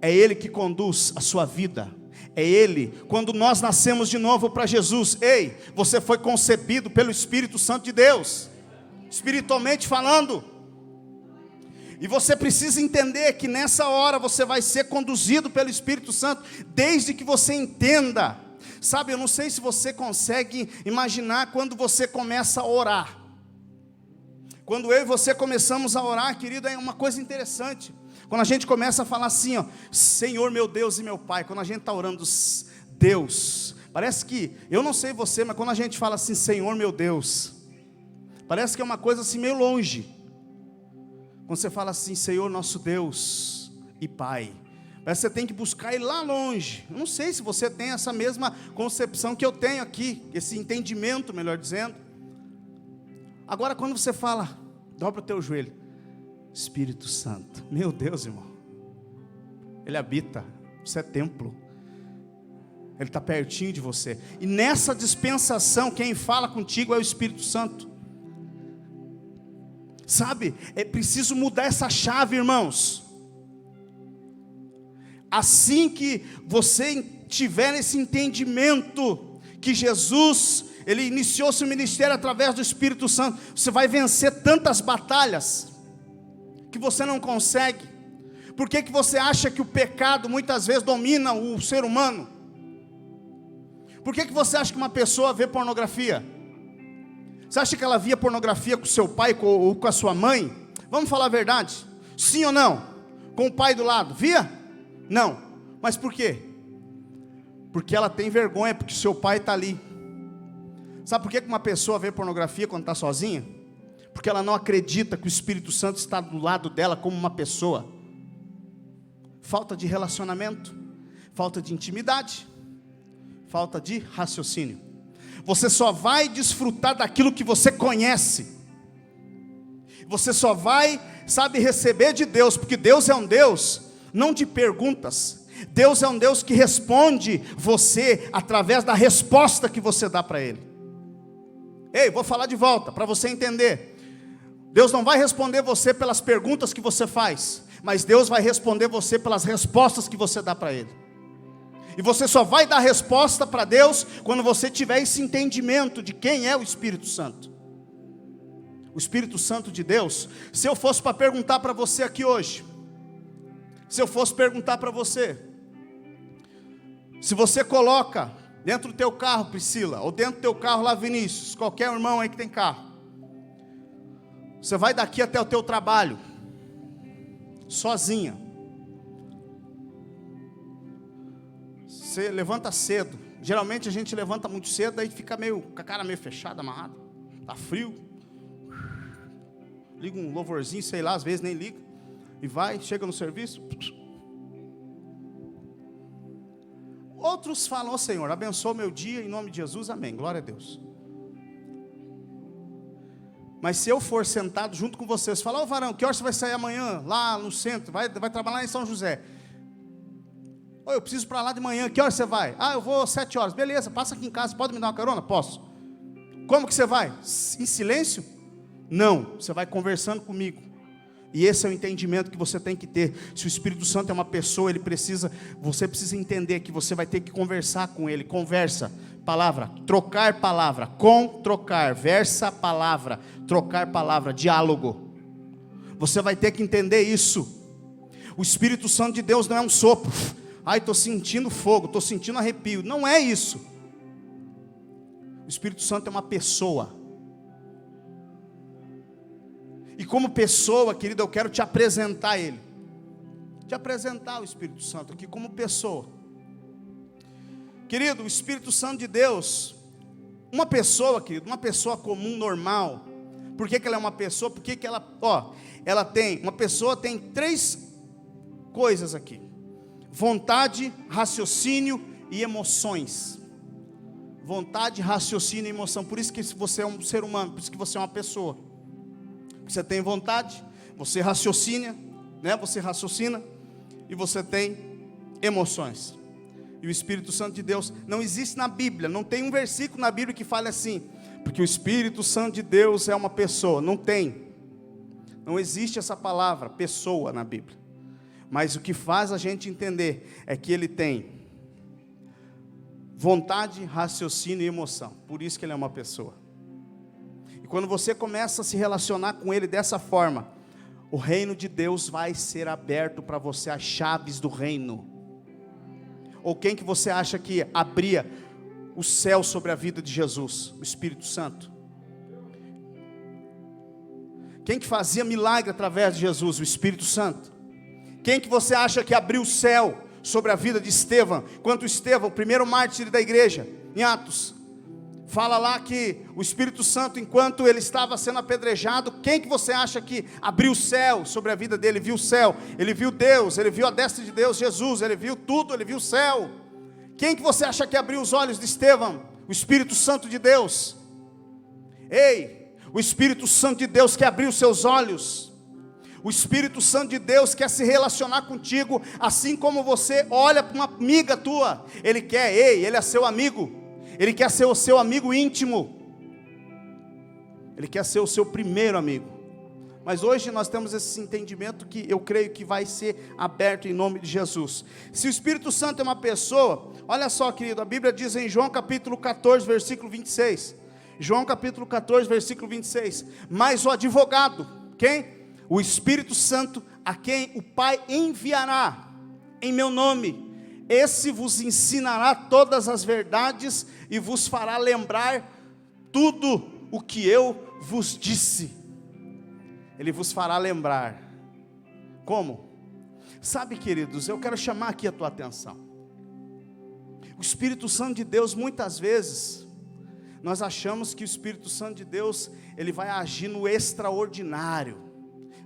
é Ele que conduz a sua vida, é Ele. Quando nós nascemos de novo para Jesus, ei, você foi concebido pelo Espírito Santo de Deus, espiritualmente falando. E você precisa entender que nessa hora você vai ser conduzido pelo Espírito Santo, desde que você entenda. Sabe, eu não sei se você consegue imaginar quando você começa a orar. Quando eu e você começamos a orar, querido, é uma coisa interessante. Quando a gente começa a falar assim, ó, Senhor meu Deus e meu Pai, quando a gente está orando, Deus, parece que, eu não sei você, mas quando a gente fala assim, Senhor meu Deus, parece que é uma coisa assim meio longe. Quando você fala assim, Senhor nosso Deus e Pai, Mas você tem que buscar ir lá longe. Eu não sei se você tem essa mesma concepção que eu tenho aqui, esse entendimento, melhor dizendo. Agora, quando você fala, dobra o teu joelho, Espírito Santo, meu Deus, irmão, Ele habita, você é templo, Ele está pertinho de você. E nessa dispensação, quem fala contigo é o Espírito Santo. Sabe, é preciso mudar essa chave, irmãos. Assim que você tiver esse entendimento que Jesus, Ele iniciou seu ministério através do Espírito Santo, você vai vencer tantas batalhas que você não consegue. Por que você acha que o pecado muitas vezes domina o ser humano? Por que você acha que uma pessoa vê pornografia? Você acha que ela via pornografia com seu pai ou com a sua mãe? Vamos falar a verdade? Sim ou não? Com o pai do lado, via? Não. Mas por quê? Porque ela tem vergonha, porque seu pai está ali. Sabe por que uma pessoa vê pornografia quando está sozinha? Porque ela não acredita que o Espírito Santo está do lado dela como uma pessoa. Falta de relacionamento, falta de intimidade, falta de raciocínio. Você só vai desfrutar daquilo que você conhece. Você só vai, sabe, receber de Deus, porque Deus é um Deus não de perguntas. Deus é um Deus que responde você através da resposta que você dá para Ele. Ei, vou falar de volta, para você entender. Deus não vai responder você pelas perguntas que você faz, mas Deus vai responder você pelas respostas que você dá para Ele. E você só vai dar resposta para Deus quando você tiver esse entendimento de quem é o Espírito Santo. O Espírito Santo de Deus, se eu fosse para perguntar para você aqui hoje, se eu fosse perguntar para você, se você coloca dentro do teu carro, Priscila, ou dentro do teu carro lá, Vinícius, qualquer irmão aí que tem carro, você vai daqui até o teu trabalho, sozinha. Você levanta cedo. Geralmente a gente levanta muito cedo, aí fica meio, com a cara meio fechada, amarrada. Tá frio. Liga um louvorzinho, sei lá, às vezes nem liga. E vai, chega no serviço. Outros falam, Senhor, abençoa meu dia em nome de Jesus, amém, glória a Deus. Mas se eu for sentado junto com vocês, falar, varão, que hora você vai sair amanhã, lá no centro, vai trabalhar em São José. Eu preciso para lá de manhã, que hora você vai? Eu vou 7 horas, beleza, passa aqui em casa, pode me dar uma carona? Posso. Como que você vai? Em silêncio? Não, você vai conversando comigo. E esse é o entendimento que você tem que ter. Se o Espírito Santo é uma pessoa, você precisa entender que você vai ter que conversar com Ele. Conversa, palavra, trocar palavra, trocar, versa, palavra, trocar palavra, diálogo. Você vai ter que entender isso. O Espírito Santo de Deus não é um sopro. Estou sentindo fogo, estou sentindo arrepio. Não é isso. O Espírito Santo é uma pessoa. E como pessoa, querido, eu quero te apresentar Ele. Te apresentar o Espírito Santo aqui como pessoa. Querido, o Espírito Santo de Deus, uma pessoa, querido, uma pessoa comum, normal. Por que ela é uma pessoa? Porque ela tem, uma pessoa tem 3 coisas aqui: vontade, raciocínio e emoções. Vontade, raciocínio e emoção. Por isso que você é um ser humano, por isso que você é uma pessoa. Você tem vontade, você raciocina, né? Você raciocina e você tem emoções. E o Espírito Santo de Deus não existe na Bíblia, não tem um versículo na Bíblia que fale assim, porque o Espírito Santo de Deus é uma pessoa. Não tem. Não existe essa palavra, pessoa, na Bíblia. Mas o que faz a gente entender é que Ele tem vontade, raciocínio e emoção. Por isso que Ele é uma pessoa. E quando você começa a se relacionar com Ele dessa forma, o reino de Deus vai ser aberto para você, as chaves do reino. Ou quem que você acha que abria o céu sobre a vida de Jesus? O Espírito Santo. Quem que fazia milagre através de Jesus? O Espírito Santo. Quem que você acha que abriu o céu sobre a vida de Estevão? Quando Estevão, o primeiro mártir da igreja, em Atos, Fala lá que o Espírito Santo, enquanto ele estava sendo apedrejado, quem que você acha que abriu o céu sobre a vida dele? Ele viu o céu, ele viu Deus, ele viu a destra de Deus, Jesus, ele viu tudo, ele viu o céu. Quem que você acha que abriu os olhos de Estevão? O Espírito Santo de Deus. Ei, o Espírito Santo de Deus quer abrir os seus olhos. O Espírito Santo de Deus quer se relacionar contigo, assim como você olha para uma amiga tua. Ele quer, ele é seu amigo. Ele quer ser o seu amigo íntimo. Ele quer ser o seu primeiro amigo. Mas hoje nós temos esse entendimento que eu creio que vai ser aberto em nome de Jesus. Se o Espírito Santo é uma pessoa, olha só, querido, a Bíblia diz em João capítulo 14, versículo 26. João capítulo 14, versículo 26. Mas o advogado, quem? O Espírito Santo, a quem o Pai enviará em meu nome, esse vos ensinará todas as verdades e vos fará lembrar tudo o que eu vos disse. Ele vos fará lembrar. Como? Sabe, queridos, eu quero chamar aqui a tua atenção. O Espírito Santo de Deus, muitas vezes, nós achamos que o Espírito Santo de Deus, ele vai agir no extraordinário.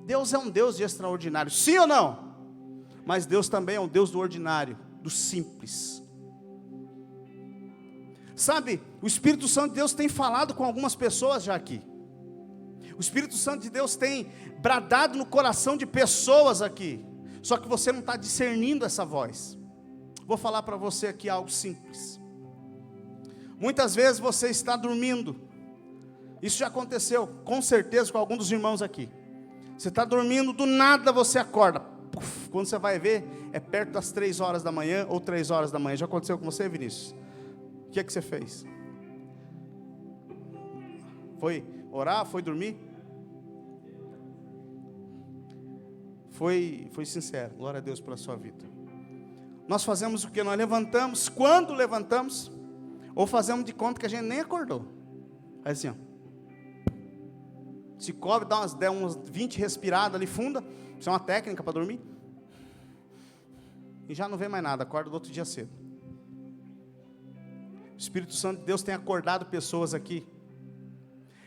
Deus é um Deus de extraordinário, sim ou não? Mas Deus também é um Deus do ordinário, do simples. Sabe, o Espírito Santo de Deus tem falado com algumas pessoas já aqui. O Espírito Santo de Deus tem bradado no coração de pessoas aqui. Só que você não está discernindo essa voz. Vou falar para você aqui algo simples. Muitas vezes você está dormindo. Isso já aconteceu, com certeza, com algum dos irmãos aqui. Você está dormindo, do nada você acorda. Puf, quando você vai ver, é perto das 3 horas da manhã ou 3 horas da manhã. Já aconteceu com você, Vinícius? O que é que você fez? Foi orar? Foi dormir? Foi sincero. Glória a Deus pela sua vida. Nós fazemos o que? Nós levantamos. Quando levantamos, ou fazemos de conta que a gente nem acordou. Aí assim, ó. Se cobre, dá umas 20 respiradas ali funda. Isso é uma técnica para dormir. E já não vê mais nada, acorda do outro dia cedo. O Espírito Santo de Deus tem acordado pessoas aqui.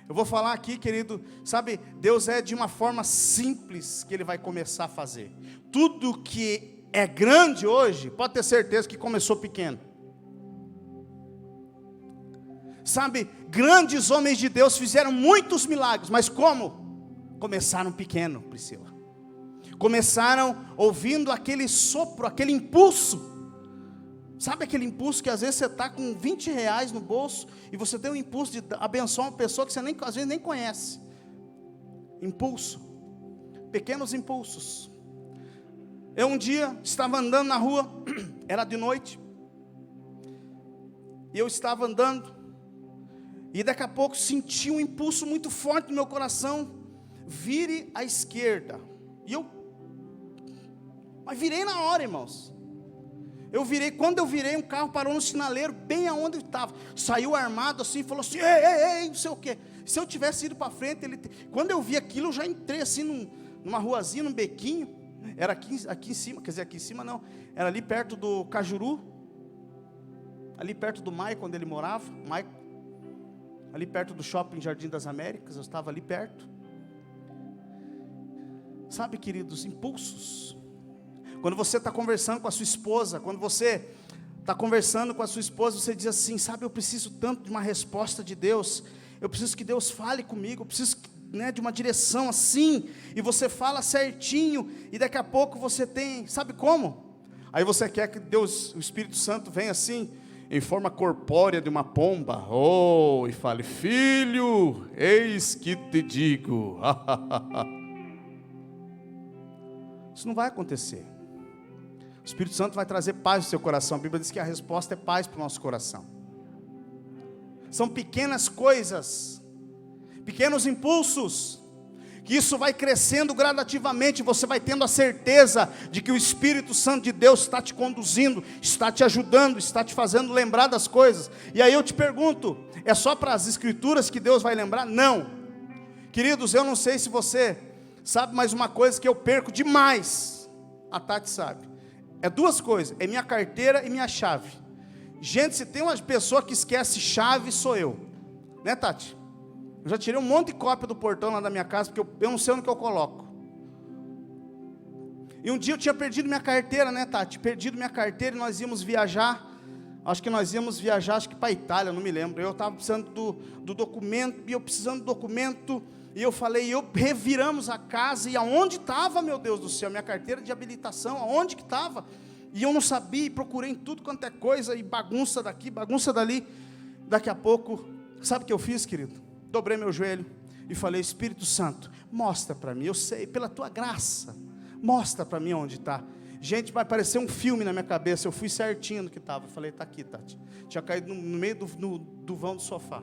Eu vou falar aqui, querido, sabe, Deus é de uma forma simples que Ele vai começar a fazer. Tudo que é grande hoje, pode ter certeza que começou pequeno. Sabe, grandes homens de Deus fizeram muitos milagres, mas como? Começaram pequeno, Priscila. Começaram ouvindo aquele sopro, aquele impulso. Sabe aquele impulso que às vezes você está com 20 reais no bolso e você tem um impulso de abençoar uma pessoa que você às vezes nem conhece. Impulso. Pequenos impulsos. Eu um dia estava andando na rua, era de noite, e eu estava andando, e daqui a pouco senti um impulso muito forte no meu coração, vire à esquerda, mas virei na hora, irmãos. Eu virei, quando eu virei, um carro parou no sinaleiro, bem aonde eu estava, saiu armado assim, falou assim, ei, não sei o que. Se eu tivesse ido para frente, quando eu vi aquilo, eu já entrei assim, numa ruazinha, num bequinho, era aqui em cima, quer dizer, aqui em cima não, era ali perto do Cajuru, ali perto do Maicon, onde ele morava, ali perto do shopping Jardim das Américas, eu estava ali perto. Sabe, queridos, impulsos. Quando você está conversando com a sua esposa, quando você está conversando com a sua esposa, você diz assim, sabe, eu preciso tanto de uma resposta de Deus, eu preciso que Deus fale comigo, eu preciso, né, de uma direção assim, e você fala certinho, e daqui a pouco você tem, sabe como? Aí você quer que Deus, o Espírito Santo venha assim, em forma corpórea de uma pomba, e fale, filho, eis que te digo. Isso não vai acontecer. O Espírito Santo vai trazer paz no seu coração. A Bíblia diz que a resposta é paz para o nosso coração. São pequenas coisas, pequenos impulsos, que isso vai crescendo gradativamente. Você vai tendo a certeza de que o Espírito Santo de Deus está te conduzindo, está te ajudando, está te fazendo lembrar das coisas. E aí eu te pergunto, é só para as Escrituras que Deus vai lembrar? Não. Queridos, eu não sei se você sabe, mas uma coisa que eu perco demais, a Tati sabe, é duas coisas, é minha carteira e minha chave. Gente, se tem uma pessoa que esquece chave, sou eu. Né, Tati? Eu já tirei um monte de cópia do portão lá da minha casa, porque eu não sei onde que eu coloco. E um dia eu tinha perdido minha carteira, né, Tati? Perdido minha carteira e nós íamos viajar. Acho que nós íamos viajar, acho que para a Itália, não me lembro. Eu estava precisando do documento, e eu precisando do documento, e eu falei, reviramos a casa, e aonde estava, meu Deus do céu, minha carteira de habilitação, aonde que estava? E eu não sabia, e procurei em tudo quanto é coisa, e bagunça daqui, bagunça dali. Daqui a pouco, sabe o que eu fiz, querido? Dobrei meu joelho e falei, Espírito Santo, mostra para mim, eu sei, pela tua graça, mostra para mim onde está. Gente, vai parecer um filme na minha cabeça, eu fui certinho no que estava, falei, está aqui, Tati. Tinha caído no meio do vão do sofá.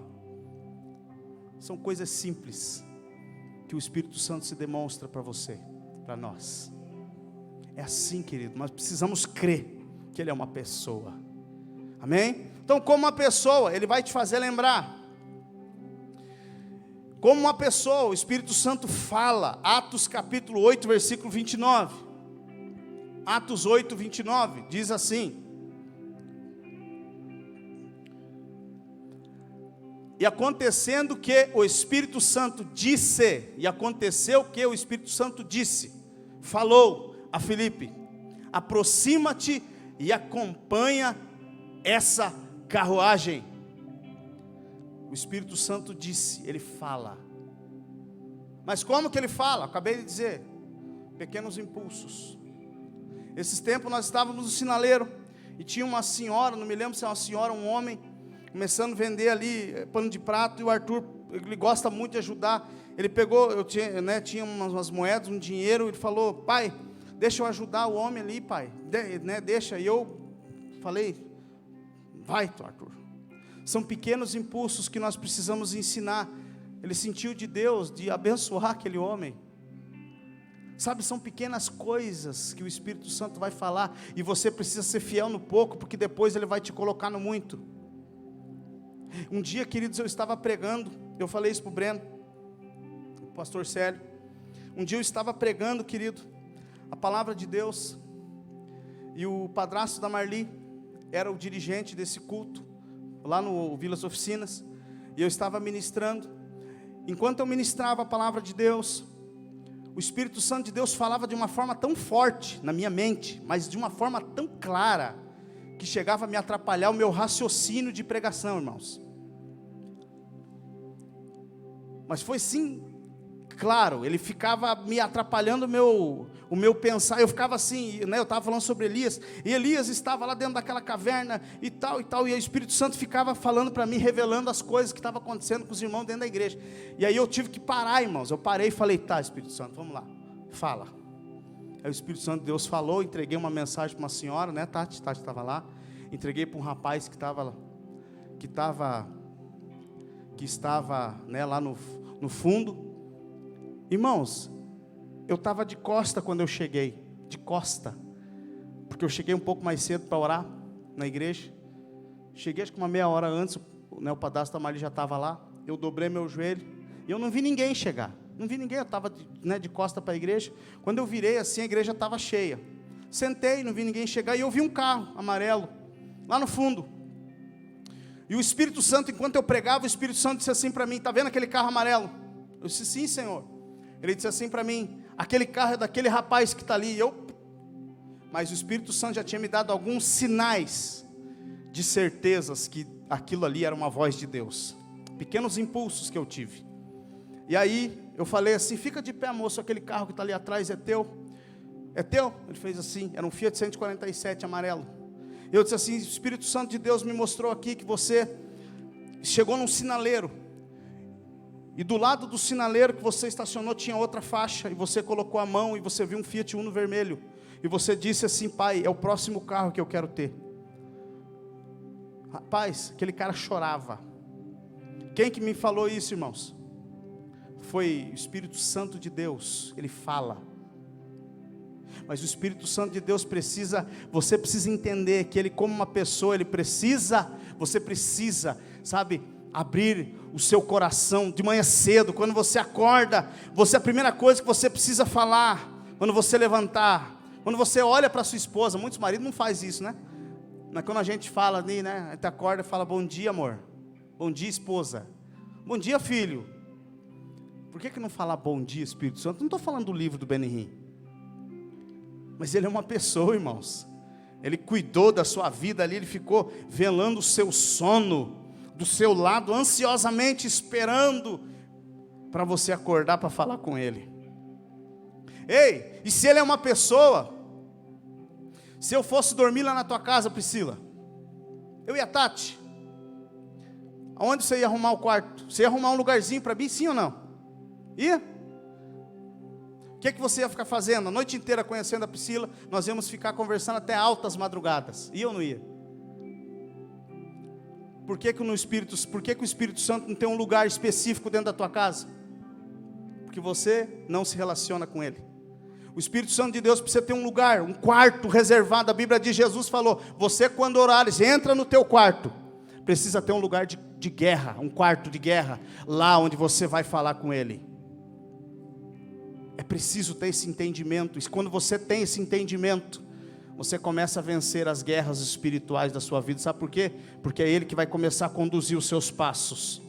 São coisas simples, que o Espírito Santo se demonstra para você, para nós. É assim, querido, nós precisamos crer que Ele é uma pessoa. Amém? Então, como uma pessoa, Ele vai te fazer lembrar. Como uma pessoa, o Espírito Santo fala. Atos capítulo 8, versículo 29. Atos 8, 29, diz assim. E acontecendo que o Espírito Santo disse, e aconteceu que o Espírito Santo disse, falou a Filipe, aproxima-te e acompanha essa carruagem. O Espírito Santo disse, ele fala. Mas como que ele fala? Acabei de dizer, pequenos impulsos. Esses tempos nós estávamos no sinaleiro, e tinha uma senhora, não me lembro se é uma senhora ou um homem, começando a vender ali pano de prato, e o Arthur, ele gosta muito de ajudar. Ele pegou, eu tinha umas moedas, um dinheiro, ele falou, pai, deixa eu ajudar o homem ali, pai, deixa. E eu falei, vai, Arthur. São pequenos impulsos que nós precisamos ensinar. Ele sentiu de Deus, de abençoar aquele homem. Sabe, são pequenas coisas que o Espírito Santo vai falar, e você precisa ser fiel no pouco, porque depois ele vai te colocar no muito. Um dia, queridos, eu estava pregando, eu falei isso para o Breno, o pastor Célio. Um dia eu estava pregando, querido, a palavra de Deus, e o padrasto da Marli era o dirigente desse culto, lá no Vilas Oficinas, e eu estava ministrando. Enquanto eu ministrava a palavra de Deus, o Espírito Santo de Deus falava de uma forma tão forte na minha mente, mas de uma forma tão clara, que chegava a me atrapalhar o meu raciocínio de pregação, irmãos. Mas foi sim, claro, ele ficava me atrapalhando o meu pensar. Eu ficava assim, né, eu estava falando sobre Elias, e Elias estava lá dentro daquela caverna, e tal, e o Espírito Santo ficava falando para mim, revelando as coisas que estavam acontecendo com os irmãos dentro da igreja. E aí eu tive que parar, irmãos. Eu parei e falei, tá, Espírito Santo, vamos lá, fala. Aí o Espírito Santo de Deus falou, entreguei uma mensagem para uma senhora, né, Tati estava lá, entreguei para um rapaz que estava, né, lá no fundo. Irmãos, eu estava de costa quando eu cheguei, de costa, porque eu cheguei um pouco mais cedo para orar na igreja. Cheguei acho que uma meia hora antes, né, o padrasto da Maria já estava lá. Eu dobrei meu joelho e eu não vi ninguém chegar. Não vi ninguém, eu estava, né, de costa para a igreja. Quando eu virei assim, a igreja estava cheia. Sentei, não vi ninguém chegar, e eu vi um carro amarelo lá no fundo. E o Espírito Santo, enquanto eu pregava, o Espírito Santo disse assim para mim, está vendo aquele carro amarelo? Eu disse, sim, Senhor. Ele disse assim para mim, aquele carro é daquele rapaz que está ali. Mas o Espírito Santo já tinha me dado alguns sinais de certezas que aquilo ali era uma voz de Deus. Pequenos impulsos que eu tive. E aí eu falei assim, fica de pé, moço, aquele carro que está ali atrás é teu? É teu? Ele fez assim, era um Fiat 147 amarelo. Eu disse assim, o Espírito Santo de Deus me mostrou aqui que você chegou num sinaleiro, e do lado do sinaleiro que você estacionou tinha outra faixa, e você colocou a mão e você viu um Fiat Uno vermelho, e você disse assim, pai, é o próximo carro que eu quero ter. Rapaz, aquele cara chorava. Quem que me falou isso, irmãos? Foi o Espírito Santo de Deus. Ele fala. Mas o Espírito Santo de Deus você precisa entender que ele, como uma pessoa, você precisa, sabe, abrir o seu coração de manhã cedo. Quando você acorda, a primeira coisa que você precisa falar, quando você levantar, quando você olha para sua esposa, muitos maridos não fazem isso, né? Mas quando a gente fala ali, né, a gente acorda e fala, bom dia, amor, bom dia, esposa. Bom dia, filho. Por que não falar bom dia, Espírito Santo? Não estou falando do livro do Benihim. Mas ele é uma pessoa, irmãos. Ele cuidou da sua vida ali, ele ficou velando o seu sono do seu lado, ansiosamente esperando para você acordar para falar com ele. Ei, e se ele é uma pessoa? Se eu fosse dormir lá na tua casa, Priscila, eu e a Tati, aonde você ia arrumar o quarto? Você ia arrumar um lugarzinho para mim, sim ou não? Ia? O que você ia ficar fazendo? A noite inteira conhecendo a Priscila, nós íamos ficar conversando até altas madrugadas. Ia ou não ia? Por que o Espírito Santo não tem um lugar específico dentro da tua casa? Porque você não se relaciona com ele. O Espírito Santo de Deus precisa ter um lugar, um quarto reservado. A Bíblia diz, Jesus falou, você quando orares, entra no teu quarto. Precisa ter um lugar de guerra, um quarto de guerra, lá onde você vai falar com ele. É preciso ter esse entendimento. E quando você tem esse entendimento, você começa a vencer as guerras espirituais da sua vida. Sabe por quê? Porque é ele que vai começar a conduzir os seus passos.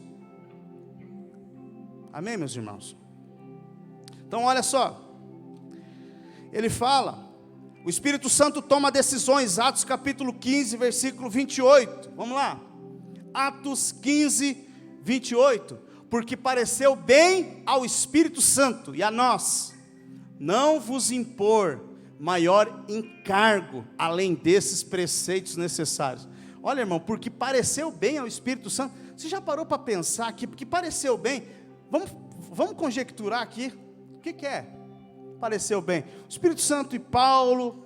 Amém, meus irmãos? Então olha só, ele fala, o Espírito Santo toma decisões, Atos capítulo 15, versículo 28, vamos lá, Atos 15, 28, porque pareceu bem ao Espírito Santo e a nós, não vos impor maior encargo, além desses preceitos necessários. Olha, irmão, porque pareceu bem ao Espírito Santo, você já parou para pensar aqui, porque pareceu bem, vamos conjecturar aqui, o que é? Pareceu bem, o Espírito Santo e Paulo,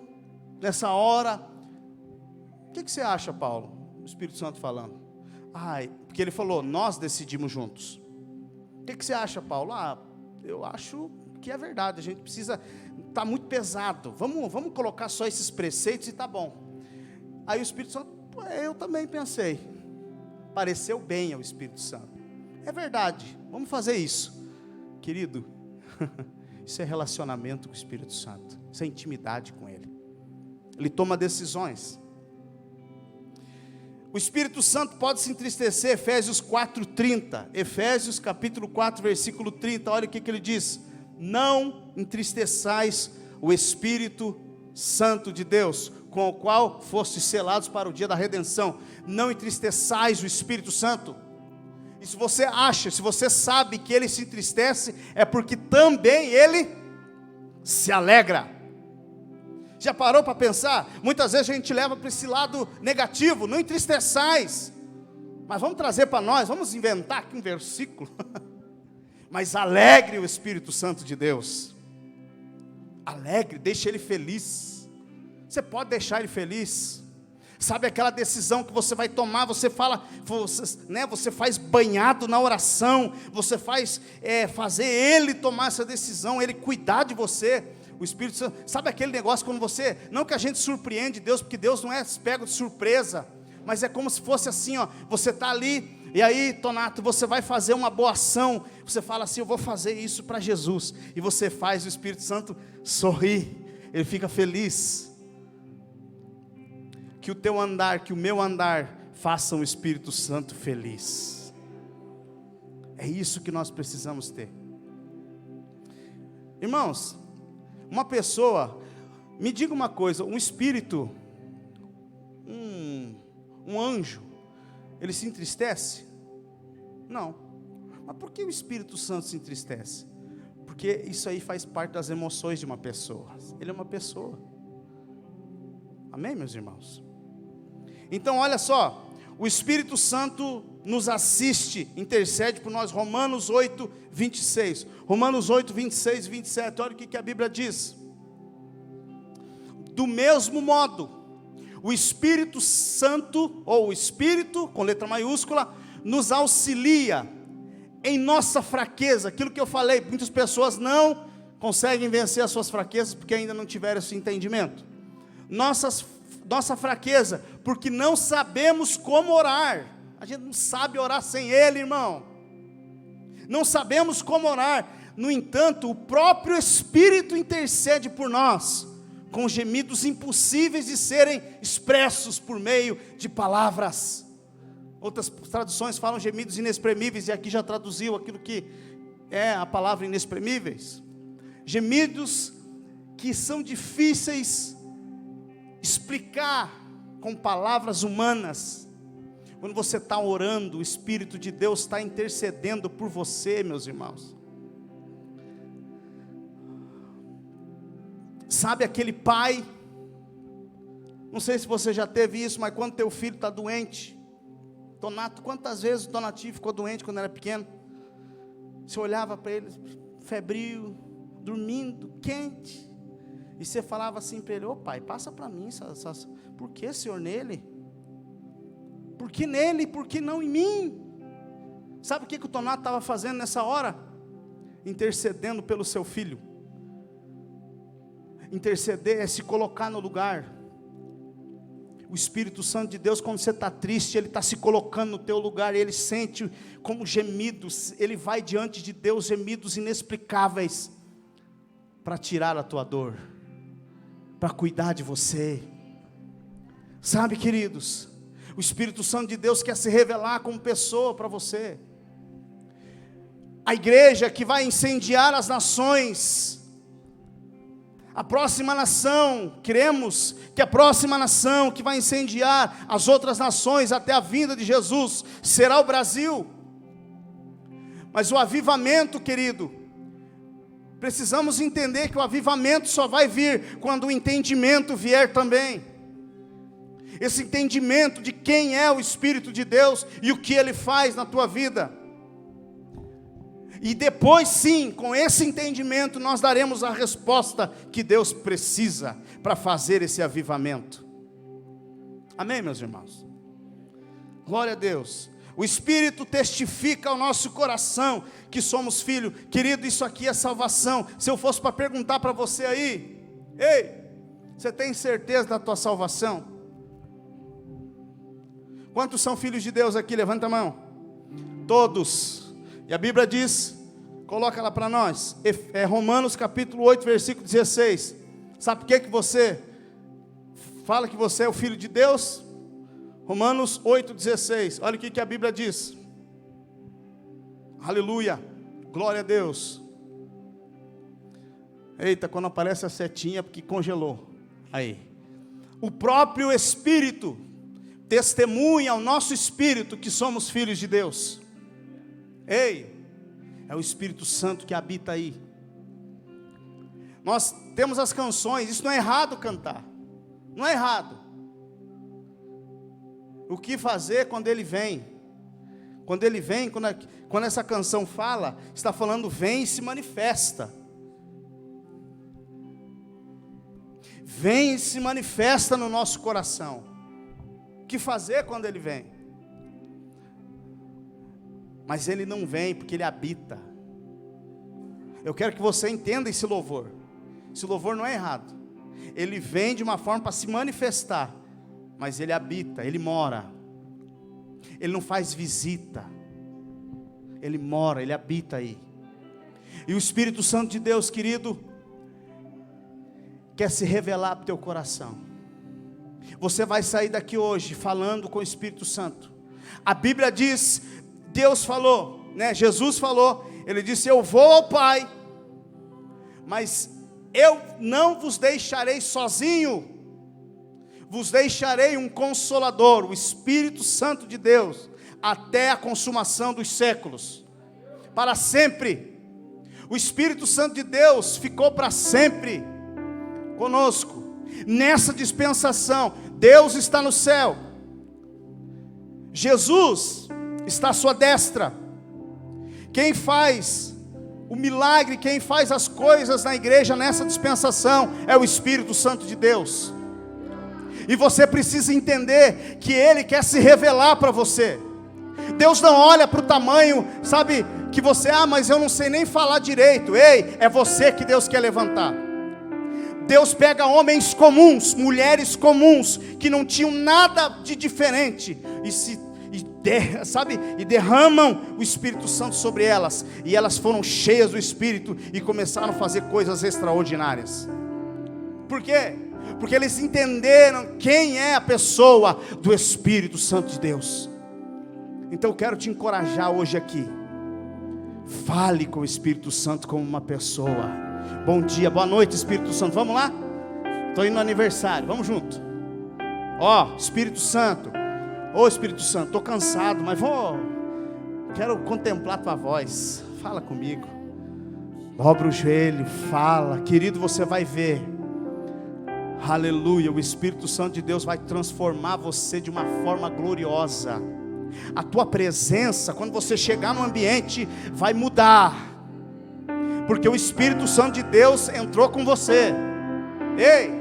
nessa hora, o que você acha, Paulo? O Espírito Santo falando, porque ele falou, nós decidimos juntos. O que você acha, Paulo? Eu acho que é verdade, a gente precisa, está muito pesado, vamos colocar só esses preceitos e está bom. Aí o Espírito Santo, eu também pensei, pareceu bem ao Espírito Santo, é verdade, vamos fazer isso, querido. Isso é relacionamento com o Espírito Santo, isso é intimidade com ele. Ele toma decisões. O Espírito Santo pode se entristecer, Efésios 4:30, Efésios capítulo 4, versículo 30, olha o que ele diz: não entristeçais o Espírito Santo de Deus, com o qual fostes selados para o dia da redenção. Não entristeçais o Espírito Santo. E se você acha, se você sabe que ele se entristece, é porque também ele se alegra. Já parou para pensar? Muitas vezes a gente leva para esse lado negativo, não entristeçais. Mas vamos trazer para nós, vamos inventar aqui um versículo. Mas alegre o Espírito Santo de Deus. Alegre, deixe ele feliz. Você pode deixar ele feliz. Sabe aquela decisão que você vai tomar, você fala, você faz banhado na oração, você faz fazer ele tomar essa decisão, ele cuidar de você, o Espírito Santo. Sabe aquele negócio quando você, não que a gente surpreende Deus, porque Deus não é pego de surpresa, mas é como se fosse assim, você está ali, e aí, Tonato, você vai fazer uma boa ação, você fala assim, eu vou fazer isso para Jesus, e você faz, o Espírito Santo sorri, ele fica feliz. Que o teu andar, que o meu andar, façam o Espírito Santo feliz. É isso que nós precisamos ter. Irmãos, uma pessoa, me diga uma coisa, um espírito, um anjo, ele se entristece? Não. Mas por que o Espírito Santo se entristece? Porque isso aí faz parte das emoções de uma pessoa. Ele é uma pessoa. Amém, meus irmãos? Então olha só, o Espírito Santo nos assiste, intercede por nós, Romanos 8, 26, Romanos 8, 26 e 27, olha o que a Bíblia diz: do mesmo modo, o Espírito Santo, ou o Espírito, com letra maiúscula, nos auxilia em nossa fraqueza, aquilo que eu falei, muitas pessoas não conseguem vencer as suas fraquezas, porque ainda não tiveram esse entendimento, nossa fraqueza, porque não sabemos como orar. A gente não sabe orar sem ele, irmão. Não sabemos como orar. No entanto, o próprio Espírito intercede por nós, com gemidos impossíveis de serem expressos por meio de palavras. Outras traduções falam gemidos inexprimíveis, e aqui já traduziu aquilo que é a palavra inexprimíveis. Gemidos que são difíceis explicar com palavras humanas. Quando você está orando, o Espírito de Deus está intercedendo por você, meus irmãos. Sabe aquele pai, não sei se você já teve isso, mas quando teu filho está doente, Donato, quantas vezes o Donatinho ficou doente quando era pequeno? Você olhava para ele, febril, dormindo, quente, e você falava assim para ele: ô pai, passa para mim, por que, Senhor, nele? Por que nele, por que não em mim? Sabe o que o Donato estava fazendo nessa hora? Intercedendo pelo seu filho. Interceder é se colocar no lugar. O Espírito Santo de Deus, quando você está triste, Ele está se colocando no teu lugar, Ele sente como gemidos, Ele vai diante de Deus, gemidos inexplicáveis, para tirar a tua dor, para cuidar de você. Sabe, queridos, o Espírito Santo de Deus quer se revelar como pessoa para você. A igreja que vai incendiar as nações, a próxima nação, cremos que a próxima nação que vai incendiar as outras nações até a vinda de Jesus será o Brasil. Mas o avivamento, querido, precisamos entender que o avivamento só vai vir quando o entendimento vier também. Esse entendimento de quem é o Espírito de Deus e o que Ele faz na tua vida. E depois sim, com esse entendimento, nós daremos a resposta que Deus precisa para fazer esse avivamento. Amém, meus irmãos? Glória a Deus. O Espírito testifica ao nosso coração que somos filhos. Querido, isso aqui é salvação. Se eu fosse para perguntar para você aí: ei, você tem certeza da tua salvação? Quantos são filhos de Deus aqui? Levanta a mão. Todos. E a Bíblia diz, coloca lá para nós, Romanos capítulo 8, versículo 16. Sabe por que você fala que você é o filho de Deus? Romanos 8, 16. Olha o que a Bíblia diz. Aleluia, glória a Deus. Eita, quando aparece a setinha, porque congelou. Aí. O próprio Espírito testemunha ao nosso espírito que somos filhos de Deus. Ei, é o Espírito Santo que habita aí. Nós temos as canções, isso não é errado cantar, não é errado. O que fazer quando Ele vem? Quando Ele vem, quando essa canção fala, está falando vem e se manifesta. Vem e se manifesta no nosso coração. O que fazer quando Ele vem? Mas Ele não vem porque Ele habita. Eu quero que você entenda esse louvor. Esse louvor não é errado. Ele vem de uma forma para se manifestar, mas Ele habita, Ele mora. Ele não faz visita, Ele mora, Ele habita aí. E o Espírito Santo de Deus, querido, quer se revelar para o teu coração. Você vai sair daqui hoje falando com o Espírito Santo. A Bíblia diz, Deus falou, né? Jesus falou, Ele disse: eu vou ao Pai, mas eu não vos deixarei sozinho, vos deixarei um Consolador, o Espírito Santo de Deus, até a consumação dos séculos, para sempre. O Espírito Santo de Deus ficou para sempre conosco, nessa dispensação. Deus está no céu, Jesus está à sua destra. Quem faz o milagre, quem faz as coisas na igreja nessa dispensação é o Espírito Santo de Deus. E você precisa entender que Ele quer se revelar para você. Deus não olha para o tamanho, sabe, que você, mas eu não sei nem falar direito. Ei, é você que Deus quer levantar. Deus pega homens comuns, mulheres comuns, que não tinham nada de diferente, e derramam o Espírito Santo sobre elas, e elas foram cheias do Espírito, e começaram a fazer coisas extraordinárias. Por quê? Porque eles entenderam quem é a pessoa do Espírito Santo de Deus. Então eu quero te encorajar hoje aqui. Fale com o Espírito Santo como uma pessoa. Bom dia, boa noite, Espírito Santo. Vamos lá? Estou indo no aniversário, vamos junto. Ó, Espírito Santo. Ô Espírito Santo, estou cansado, mas quero contemplar tua voz. Fala comigo. Dobra o joelho, fala. Querido, você vai ver. Aleluia, o Espírito Santo de Deus vai transformar você de uma forma gloriosa. A tua presença, quando você chegar no ambiente, vai mudar. Porque o Espírito Santo de Deus entrou com você. Ei!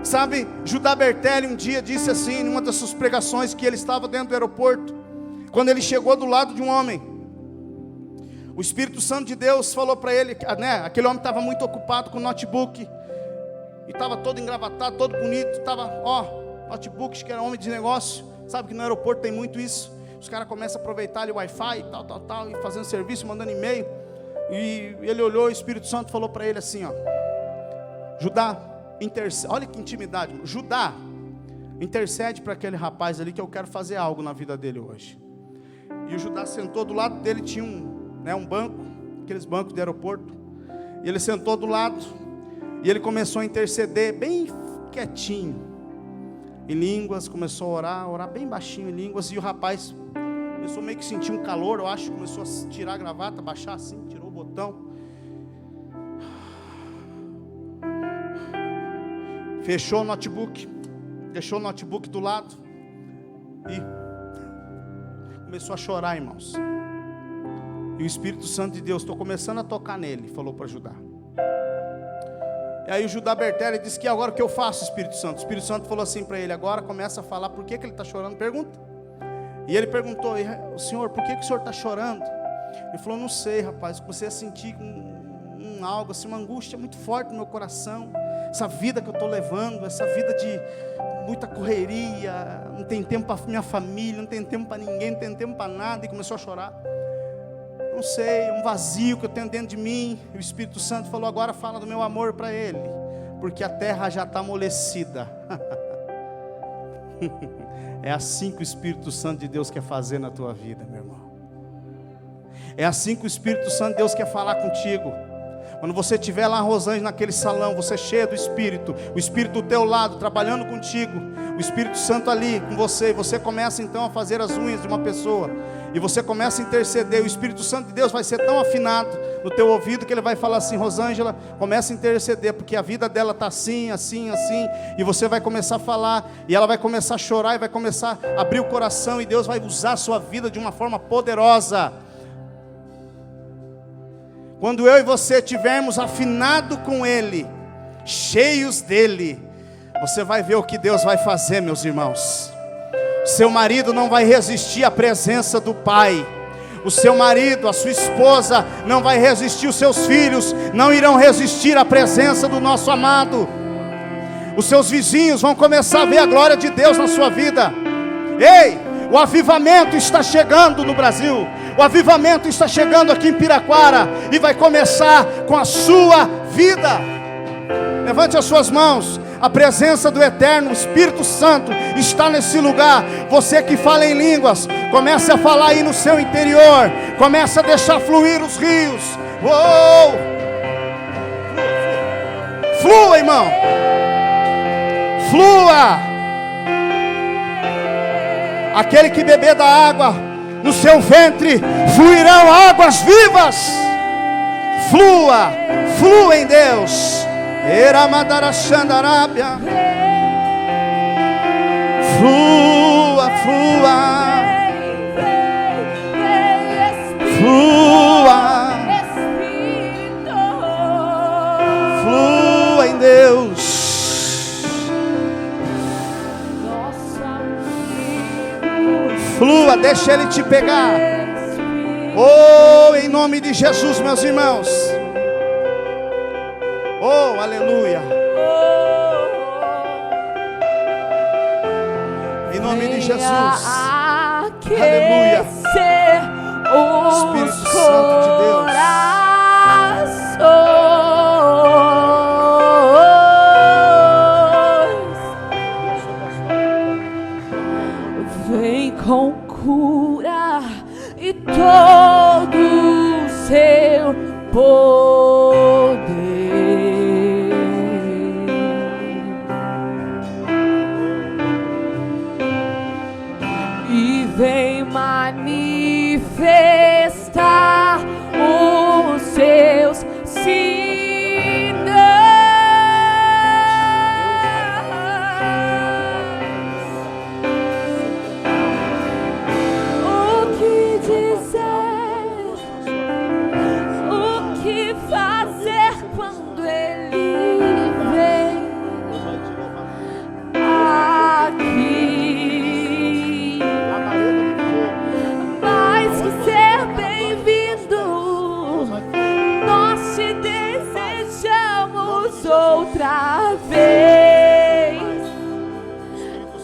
Sabe, Judá Bertelli um dia disse assim, em uma das suas pregações, que ele estava dentro do aeroporto, quando ele chegou do lado de um homem, o Espírito Santo de Deus falou para ele, né, aquele homem estava muito ocupado com o notebook, e estava todo engravatado, todo bonito, estava, notebook, que era homem de negócio. Sabe que no aeroporto tem muito isso, os caras começam a aproveitar ali o Wi-Fi e tal, e fazendo serviço, mandando e-mail, e ele olhou, o Espírito Santo falou para ele assim, Judá, olha que intimidade, Judá, intercede para aquele rapaz ali, que eu quero fazer algo na vida dele hoje. E o Judá sentou, do lado dele tinha um banco, aqueles bancos de aeroporto, e ele sentou do lado, e ele começou a interceder, bem quietinho, em línguas, começou a orar bem baixinho em línguas, e o rapaz começou meio que sentir um calor, eu acho, começou a tirar a gravata, baixar assim, tirou o botão, fechou o notebook, deixou o notebook do lado, e começou a chorar, irmãos. E o Espírito Santo de Deus, estou começando a tocar nele, falou para Judá. E aí o Judá Bertelli disse que agora o que eu faço, Espírito Santo? O Espírito Santo falou assim para ele, agora começa a falar por que ele está chorando, pergunta. E ele perguntou, o senhor, por que o senhor está chorando? Ele falou, não sei, rapaz, comecei a sentir algo assim, uma angústia muito forte no meu coração, essa vida que eu estou levando, essa vida de muita correria, não tem tempo para minha família, não tem tempo para ninguém, não tem tempo para nada, e começou a chorar. Não sei, um vazio que eu tenho dentro de mim. E o Espírito Santo falou, agora fala do meu amor para ele, porque a terra já está amolecida. É assim que o Espírito Santo de Deus quer fazer na tua vida, meu irmão. É assim que o Espírito Santo de Deus quer falar contigo. Quando você estiver lá, Rosângela, naquele salão, você cheio do Espírito, o Espírito do teu lado, trabalhando contigo, o Espírito Santo ali com você, e você começa então a fazer as unhas de uma pessoa, e você começa a interceder, o Espírito Santo de Deus vai ser tão afinado no teu ouvido, que ele vai falar assim, Rosângela, começa a interceder, porque a vida dela está assim, assim, assim, e você vai começar a falar, e ela vai começar a chorar, e vai começar a abrir o coração, e Deus vai usar a sua vida de uma forma poderosa. Quando eu e você estivermos afinados com Ele, cheios dEle, você vai ver o que Deus vai fazer, meus irmãos. Seu marido não vai resistir à presença do Pai. O seu marido, a sua esposa não vai resistir, os seus filhos não irão resistir à presença do nosso amado. Os seus vizinhos vão começar a ver a glória de Deus na sua vida. Ei, o avivamento está chegando no Brasil. O avivamento está chegando aqui em Piraquara, e vai começar com a sua vida. Levante as suas mãos. A presença do Eterno, o Espírito Santo está nesse lugar. Você que fala em línguas, comece a falar aí no seu interior. Comece a deixar fluir os rios. Uou! Flua, irmão. Flua. Aquele que beber da água, no seu ventre fluirão águas vivas. Flua, flua em Deus. Flua, flua, flua, flua em Deus. Flua, deixa Ele te pegar. Oh, em nome de Jesus, meus irmãos. Oh, aleluia. Em nome de Jesus. Aleluia. Espírito Santo de Deus. Vem vem com cura e todo o seu poder. E vem manifestar os seus outra vez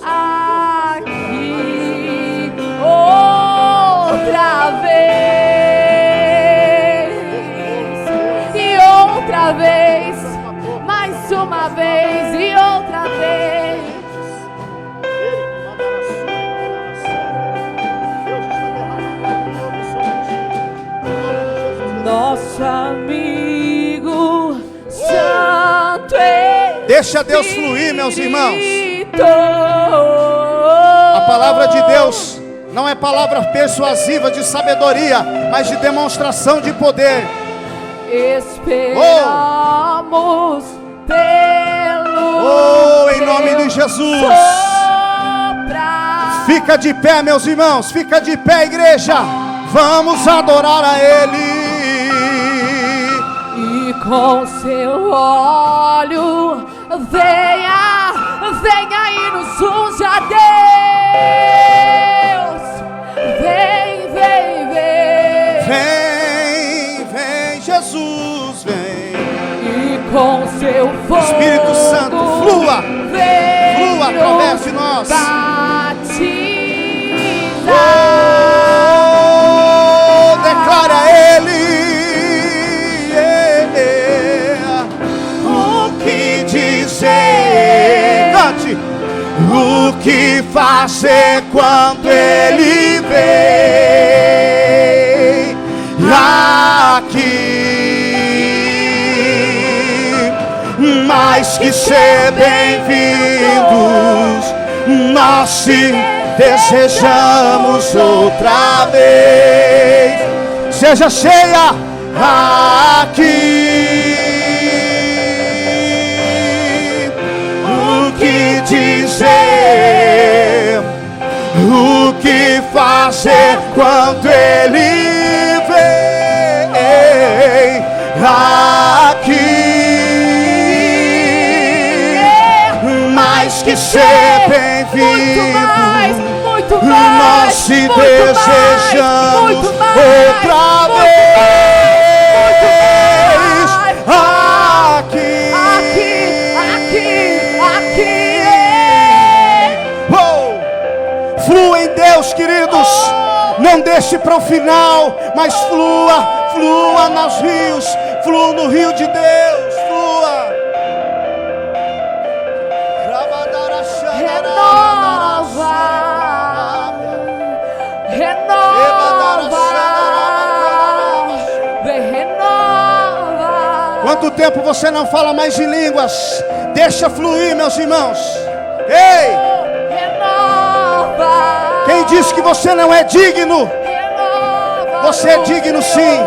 aqui, outra vez e outra vez, mais uma vez e outra vez. Nosso amigo Santo Espírito. Deixa Deus fluir, meus irmãos. A palavra de Deus não é palavra persuasiva de sabedoria, mas de demonstração de poder. Esperamos pelo em nome de Jesus. soprar. Fica de pé, meus irmãos. Fica de pé, igreja. Vamos adorar a Ele. E com seu óleo venha, venha e nos unja, Deus. Vem, vem, vem. Vem, vem, Jesus, vem. E com seu fogo, Espírito Santo, flua. Flua através de nós. Declara a Ele o que dizer, cante, o que fazer quando Ele vem aqui. Mais que ser bem-vindos, nós te desejamos outra vez. Seja cheia aqui. O que dizer, o que fazer quando Ele vem aqui. Mais que ser bem-vindo, nós te desejamos outra vez aqui. Flua em Deus, queridos. Não deixe para o final, mas flua nos rios, flua no rio de Deus, flua. Quanto tempo você não fala mais em línguas? Deixa fluir, meus irmãos. Ei! Quem disse que você não é digno? Você é digno sim.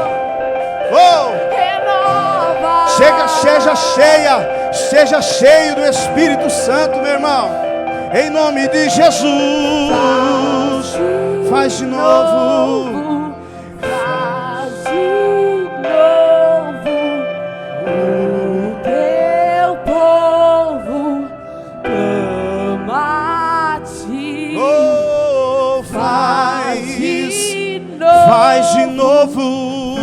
Seja cheia, seja cheio do Espírito Santo, meu irmão. Em nome de Jesus, faz de novo. Faz de novo,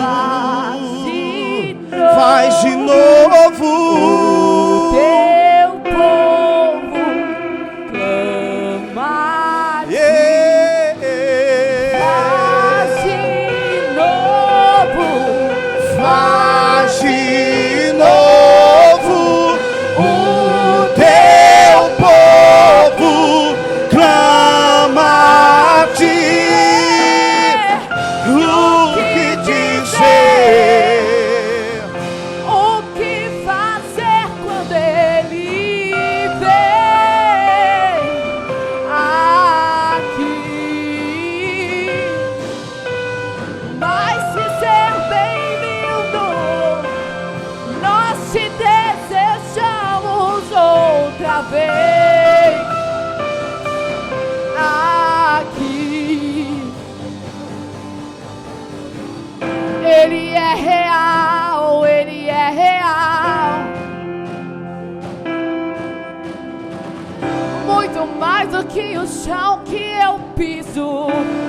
faz de novo. Teu povo clama a ti. Faz de novo, faz de novo. O teu povo clama a ti. muito mais do que o chão que eu piso,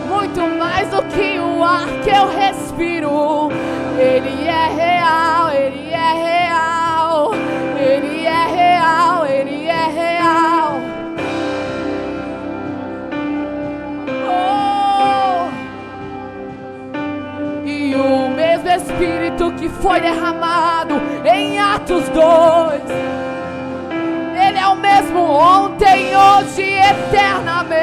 muito mais do que o ar que eu respiro. Ele é real, Ele é real, Ele é real, Ele é real. E o mesmo Espírito que foi derramado em Atos 2, Ele é o mesmo ontem, hoje e eternamente.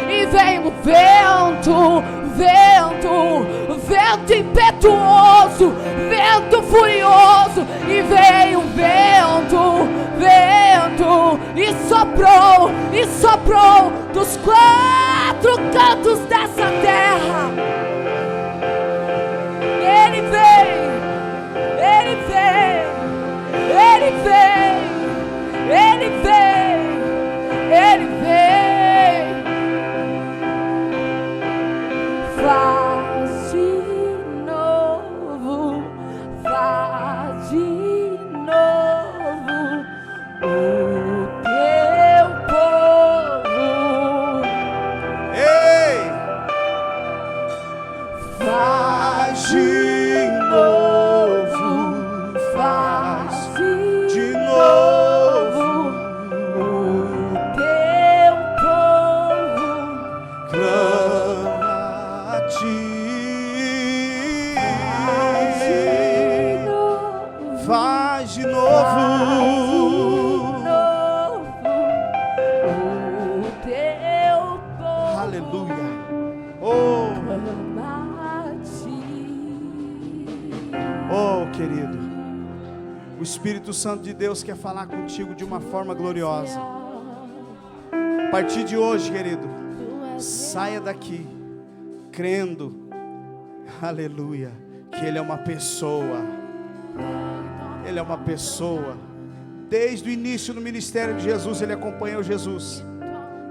E vem o vento, vento, vento impetuoso, vento furioso. E veio o vento, vento, e soprou dos 4 cantos dessa terra. Ele vem, Ele vem, Ele vem, Ele vem, Ele vem. Faz de novo, faz de novo o teu povo. Ei! Faz de novo, faz de novo, o teu povo. clama a ti. Faz de novo, o teu povo. aleluia. Oh, oh, querido, o Espírito Santo de Deus quer falar contigo de uma forma gloriosa. A partir de hoje, querido, saia daqui crendo, aleluia, que Ele é uma pessoa. Ele é uma pessoa. Desde o início do ministério de Jesus, Ele acompanhou Jesus.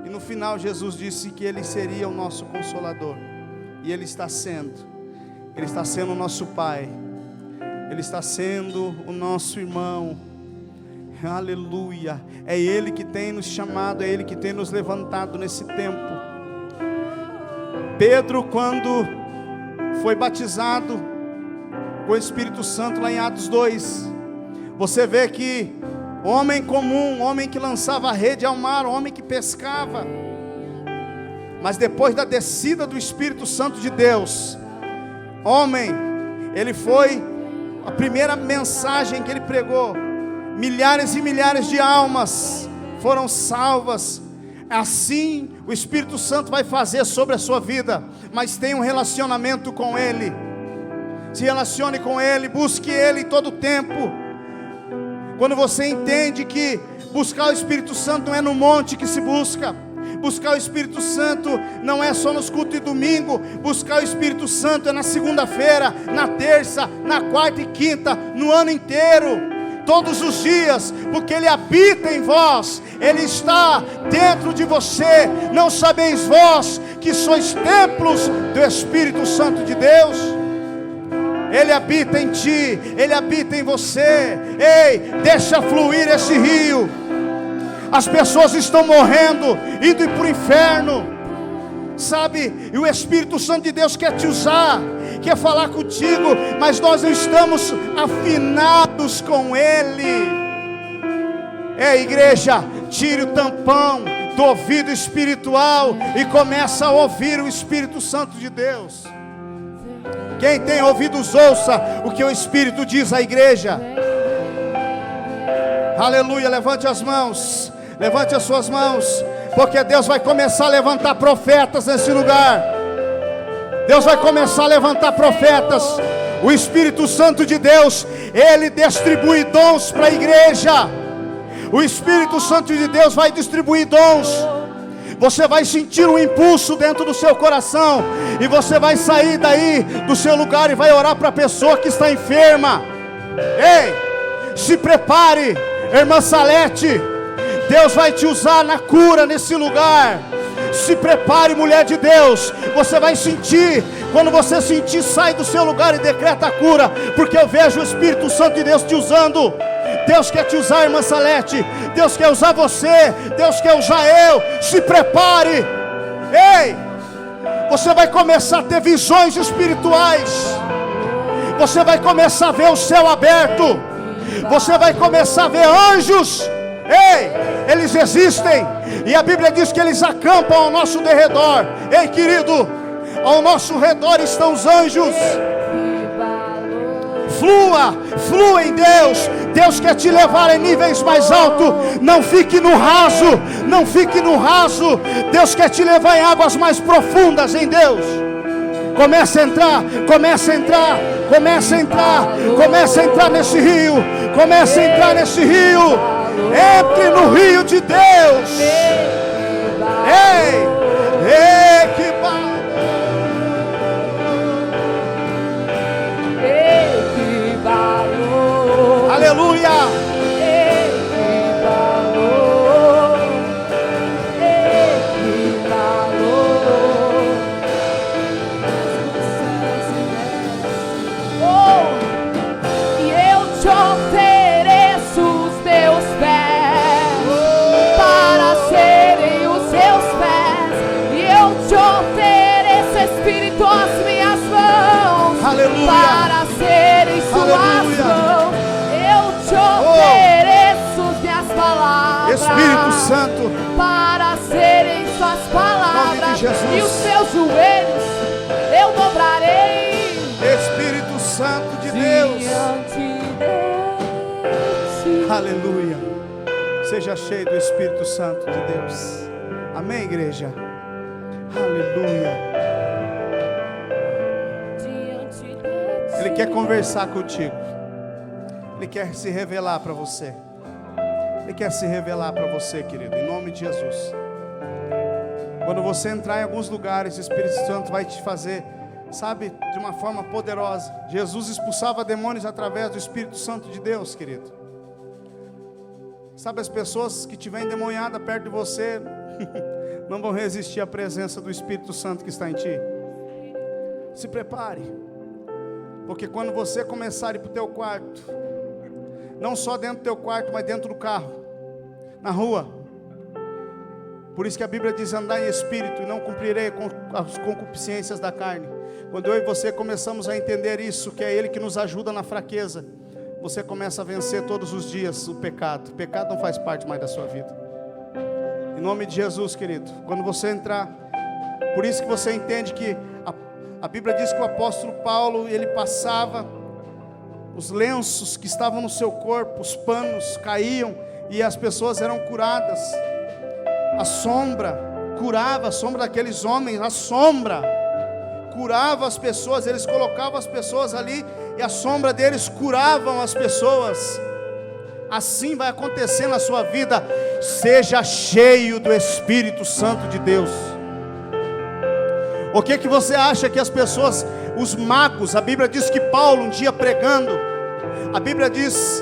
E no final, Jesus disse que Ele seria o nosso Consolador. E Ele está sendo. Ele está sendo o nosso Pai. Ele está sendo o nosso irmão. Aleluia. É Ele que tem nos chamado, é Ele que tem nos levantado nesse tempo. Pedro, quando foi batizado com o Espírito Santo lá em Atos 2, você vê que homem comum, homem que lançava a rede ao mar, homem que pescava, mas depois da descida do Espírito Santo de Deus, homem, ele foi, a primeira mensagem que ele pregou, milhares e milhares de almas foram salvas. Assim o Espírito Santo vai fazer sobre a sua vida, mas tenha um relacionamento com Ele. Se relacione com Ele, busque Ele todo o tempo. Quando você entende que buscar o Espírito Santo não é no monte que se busca, buscar o Espírito Santo não é só nos cultos de domingo, buscar o Espírito Santo é na segunda-feira, na terça, na quarta e quinta, no ano inteiro, todos os dias, porque Ele habita em vós, Ele está dentro de você. Não sabeis vós que sois templos do Espírito Santo de Deus? Ele habita em ti, Ele habita em você. Ei, deixa fluir esse rio. As pessoas estão morrendo, indo para o inferno, sabe? E o Espírito Santo de Deus quer te usar, quer falar contigo, mas nós não estamos afinados com Ele. Ei, igreja, tire o tampão do ouvido espiritual e começa a ouvir o Espírito Santo de Deus. Quem tem ouvidos, ouça o que o Espírito diz à igreja. Aleluia, levante as mãos, levante as suas mãos, porque Deus vai começar a levantar profetas nesse lugar. Deus vai começar a levantar profetas. O Espírito Santo de Deus, Ele distribui dons para a igreja. O Espírito Santo de Deus vai distribuir dons. Você vai sentir um impulso dentro do seu coração, e você vai sair daí do seu lugar e vai orar para a pessoa que está enferma. Ei, se prepare, irmã Salete, Deus vai te usar na cura nesse lugar. Se prepare, mulher de Deus, você vai sentir Quando você sentir, sai do seu lugar e decreta a cura, porque eu vejo o Espírito Santo de Deus te usando. Deus quer te usar, irmã Salete. Deus quer usar você. Deus quer usar eu. Se prepare. Ei, você vai começar a ter visões espirituais. Você vai começar a ver o céu aberto. Você vai começar a ver anjos. Ei, eles existem. E a Bíblia diz que eles acampam ao nosso derredor. Ei, querido, ao nosso redor estão os anjos. Flua em Deus. Deus quer te levar em níveis mais altos. Não fique no raso. Não fique no raso. Deus quer te levar em águas mais profundas em Deus. Comece a entrar. Comece a entrar. Comece a entrar. Comece a entrar nesse rio. Comece a entrar nesse rio. Entre no rio de Deus. Ei, que aleluia. E eu te ofereço os meus pés para serem os seus pés. E eu te ofereço, Espírito, as minhas mãos. Aleluia. Para serem suas mãos. Eu te ofereço minhas palavras. Espírito Santo, para serem suas palavras. E os seus joelhos eu dobrarei. Espírito Santo de Deus. Diante de ti. Aleluia. Seja cheio do Espírito Santo de Deus. Amém, igreja? Aleluia. Diante de ti. Ele quer conversar contigo. Ele quer se revelar para você. Ele quer se revelar para você, querido, em nome de Jesus. Quando você entrar em alguns lugares, o Espírito Santo vai te fazer, sabe, de uma forma poderosa. Jesus expulsava demônios através do Espírito Santo de Deus, querido. Sabe, as pessoas que estiverem endemoniadas perto de você não vão resistir à presença do Espírito Santo que está em ti. Se prepare, porque quando você começar a ir para o teu quarto, não só dentro do teu quarto, mas dentro do carro, na rua. Por isso que a Bíblia diz: andar em espírito e não cumprirei com as concupiscências da carne. Quando eu e você começamos a entender isso, que é Ele que nos ajuda na fraqueza, você começa a vencer todos os dias o pecado. O pecado não faz parte mais da sua vida. Em nome de Jesus, querido, quando você entrar, por isso que você entende que a Bíblia diz que o apóstolo Paulo, ele passava, os lenços que estavam no seu corpo, os panos caíam e as pessoas eram curadas. A sombra curava, a sombra daqueles homens, a sombra curava as pessoas. Eles colocavam as pessoas ali e a sombra deles curavam as pessoas. Assim vai acontecer na sua vida. Seja cheio do Espírito Santo de Deus. O que você acha que as pessoas, os magos, a Bíblia diz que Paulo um dia pregando, a Bíblia diz,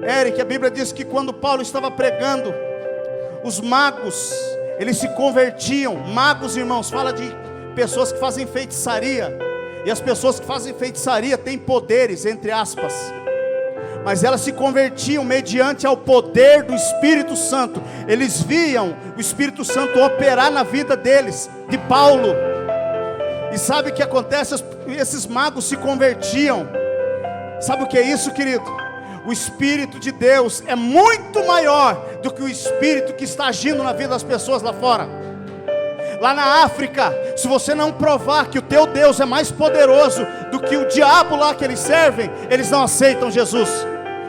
Eric, a Bíblia diz que quando Paulo estava pregando, os magos, eles se convertiam. Magos, irmãos, fala de pessoas que fazem feitiçaria. E as pessoas que fazem feitiçaria têm poderes, entre aspas, mas elas se convertiam mediante ao poder do Espírito Santo. Eles viam o Espírito Santo operar na vida deles, de Paulo. E sabe o que acontece? Esses magos se convertiam. Sabe o que é isso, querido? O Espírito de Deus é muito maior do que o Espírito que está agindo na vida das pessoas lá fora. Lá na África, se você não provar que o teu Deus é mais poderoso do que o diabo lá que eles servem, eles não aceitam Jesus.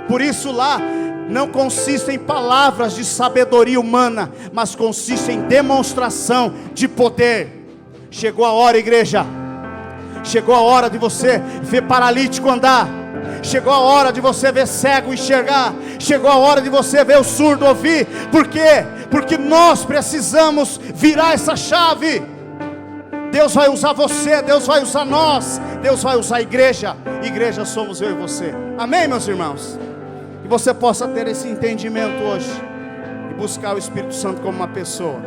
Por isso lá não consiste em palavras de sabedoria humana, mas consiste em demonstração de poder. Chegou a hora, igreja. Chegou a hora de você ver paralítico andar. Chegou a hora de você ver cego enxergar. Chegou a hora de você ver o surdo ouvir. Por quê? Porque nós precisamos virar essa chave. Deus vai usar você, Deus vai usar nós, Deus vai usar a igreja. Igreja somos eu e você. Amém, meus irmãos? Que você possa ter esse entendimento hoje e buscar o Espírito Santo como uma pessoa.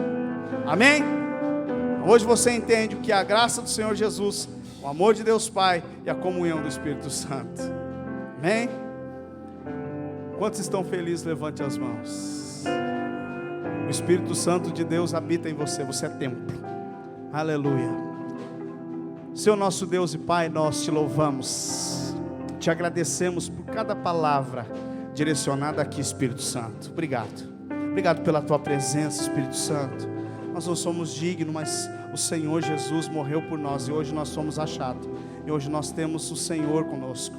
Amém? Hoje você entende o que é a graça do Senhor Jesus, o amor de Deus Pai e a comunhão do Espírito Santo. Amém? Quantos estão felizes? Levante as mãos. O Espírito Santo de Deus habita em você, você é templo. Aleluia. Senhor nosso Deus e Pai, nós te louvamos, te agradecemos por cada palavra direcionada aqui, Espírito Santo. Obrigado pela tua presença, Espírito Santo. Nós não somos dignos, mas o Senhor Jesus morreu por nós e hoje nós somos achados. E hoje nós temos o Senhor conosco.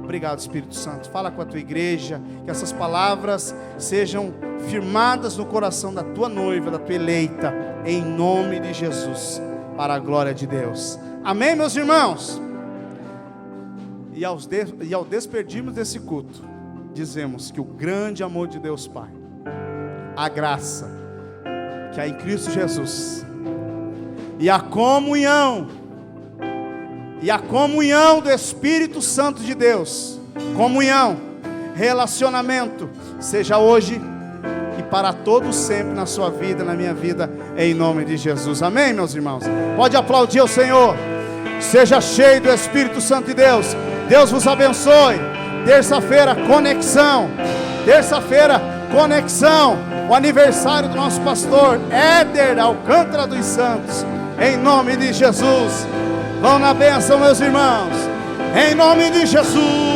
Obrigado, Espírito Santo. Fala com a tua igreja, que essas palavras sejam firmadas no coração da tua noiva, da tua eleita, em nome de Jesus, para a glória de Deus. Amém, meus irmãos? E ao despedirmos desse culto, dizemos que o grande amor de Deus Pai, a graça que há em Cristo Jesus, e a comunhão do Espírito Santo de Deus, comunhão, relacionamento, seja hoje e para todos sempre na sua vida, na minha vida, em nome de Jesus. Amém, meus irmãos? Pode aplaudir o Senhor. Seja cheio do Espírito Santo de Deus. Deus vos abençoe. Terça-feira, conexão. O aniversário do nosso pastor Éder Alcântara dos Santos. Em nome de Jesus. Vão na bênção, meus irmãos. Em nome de Jesus.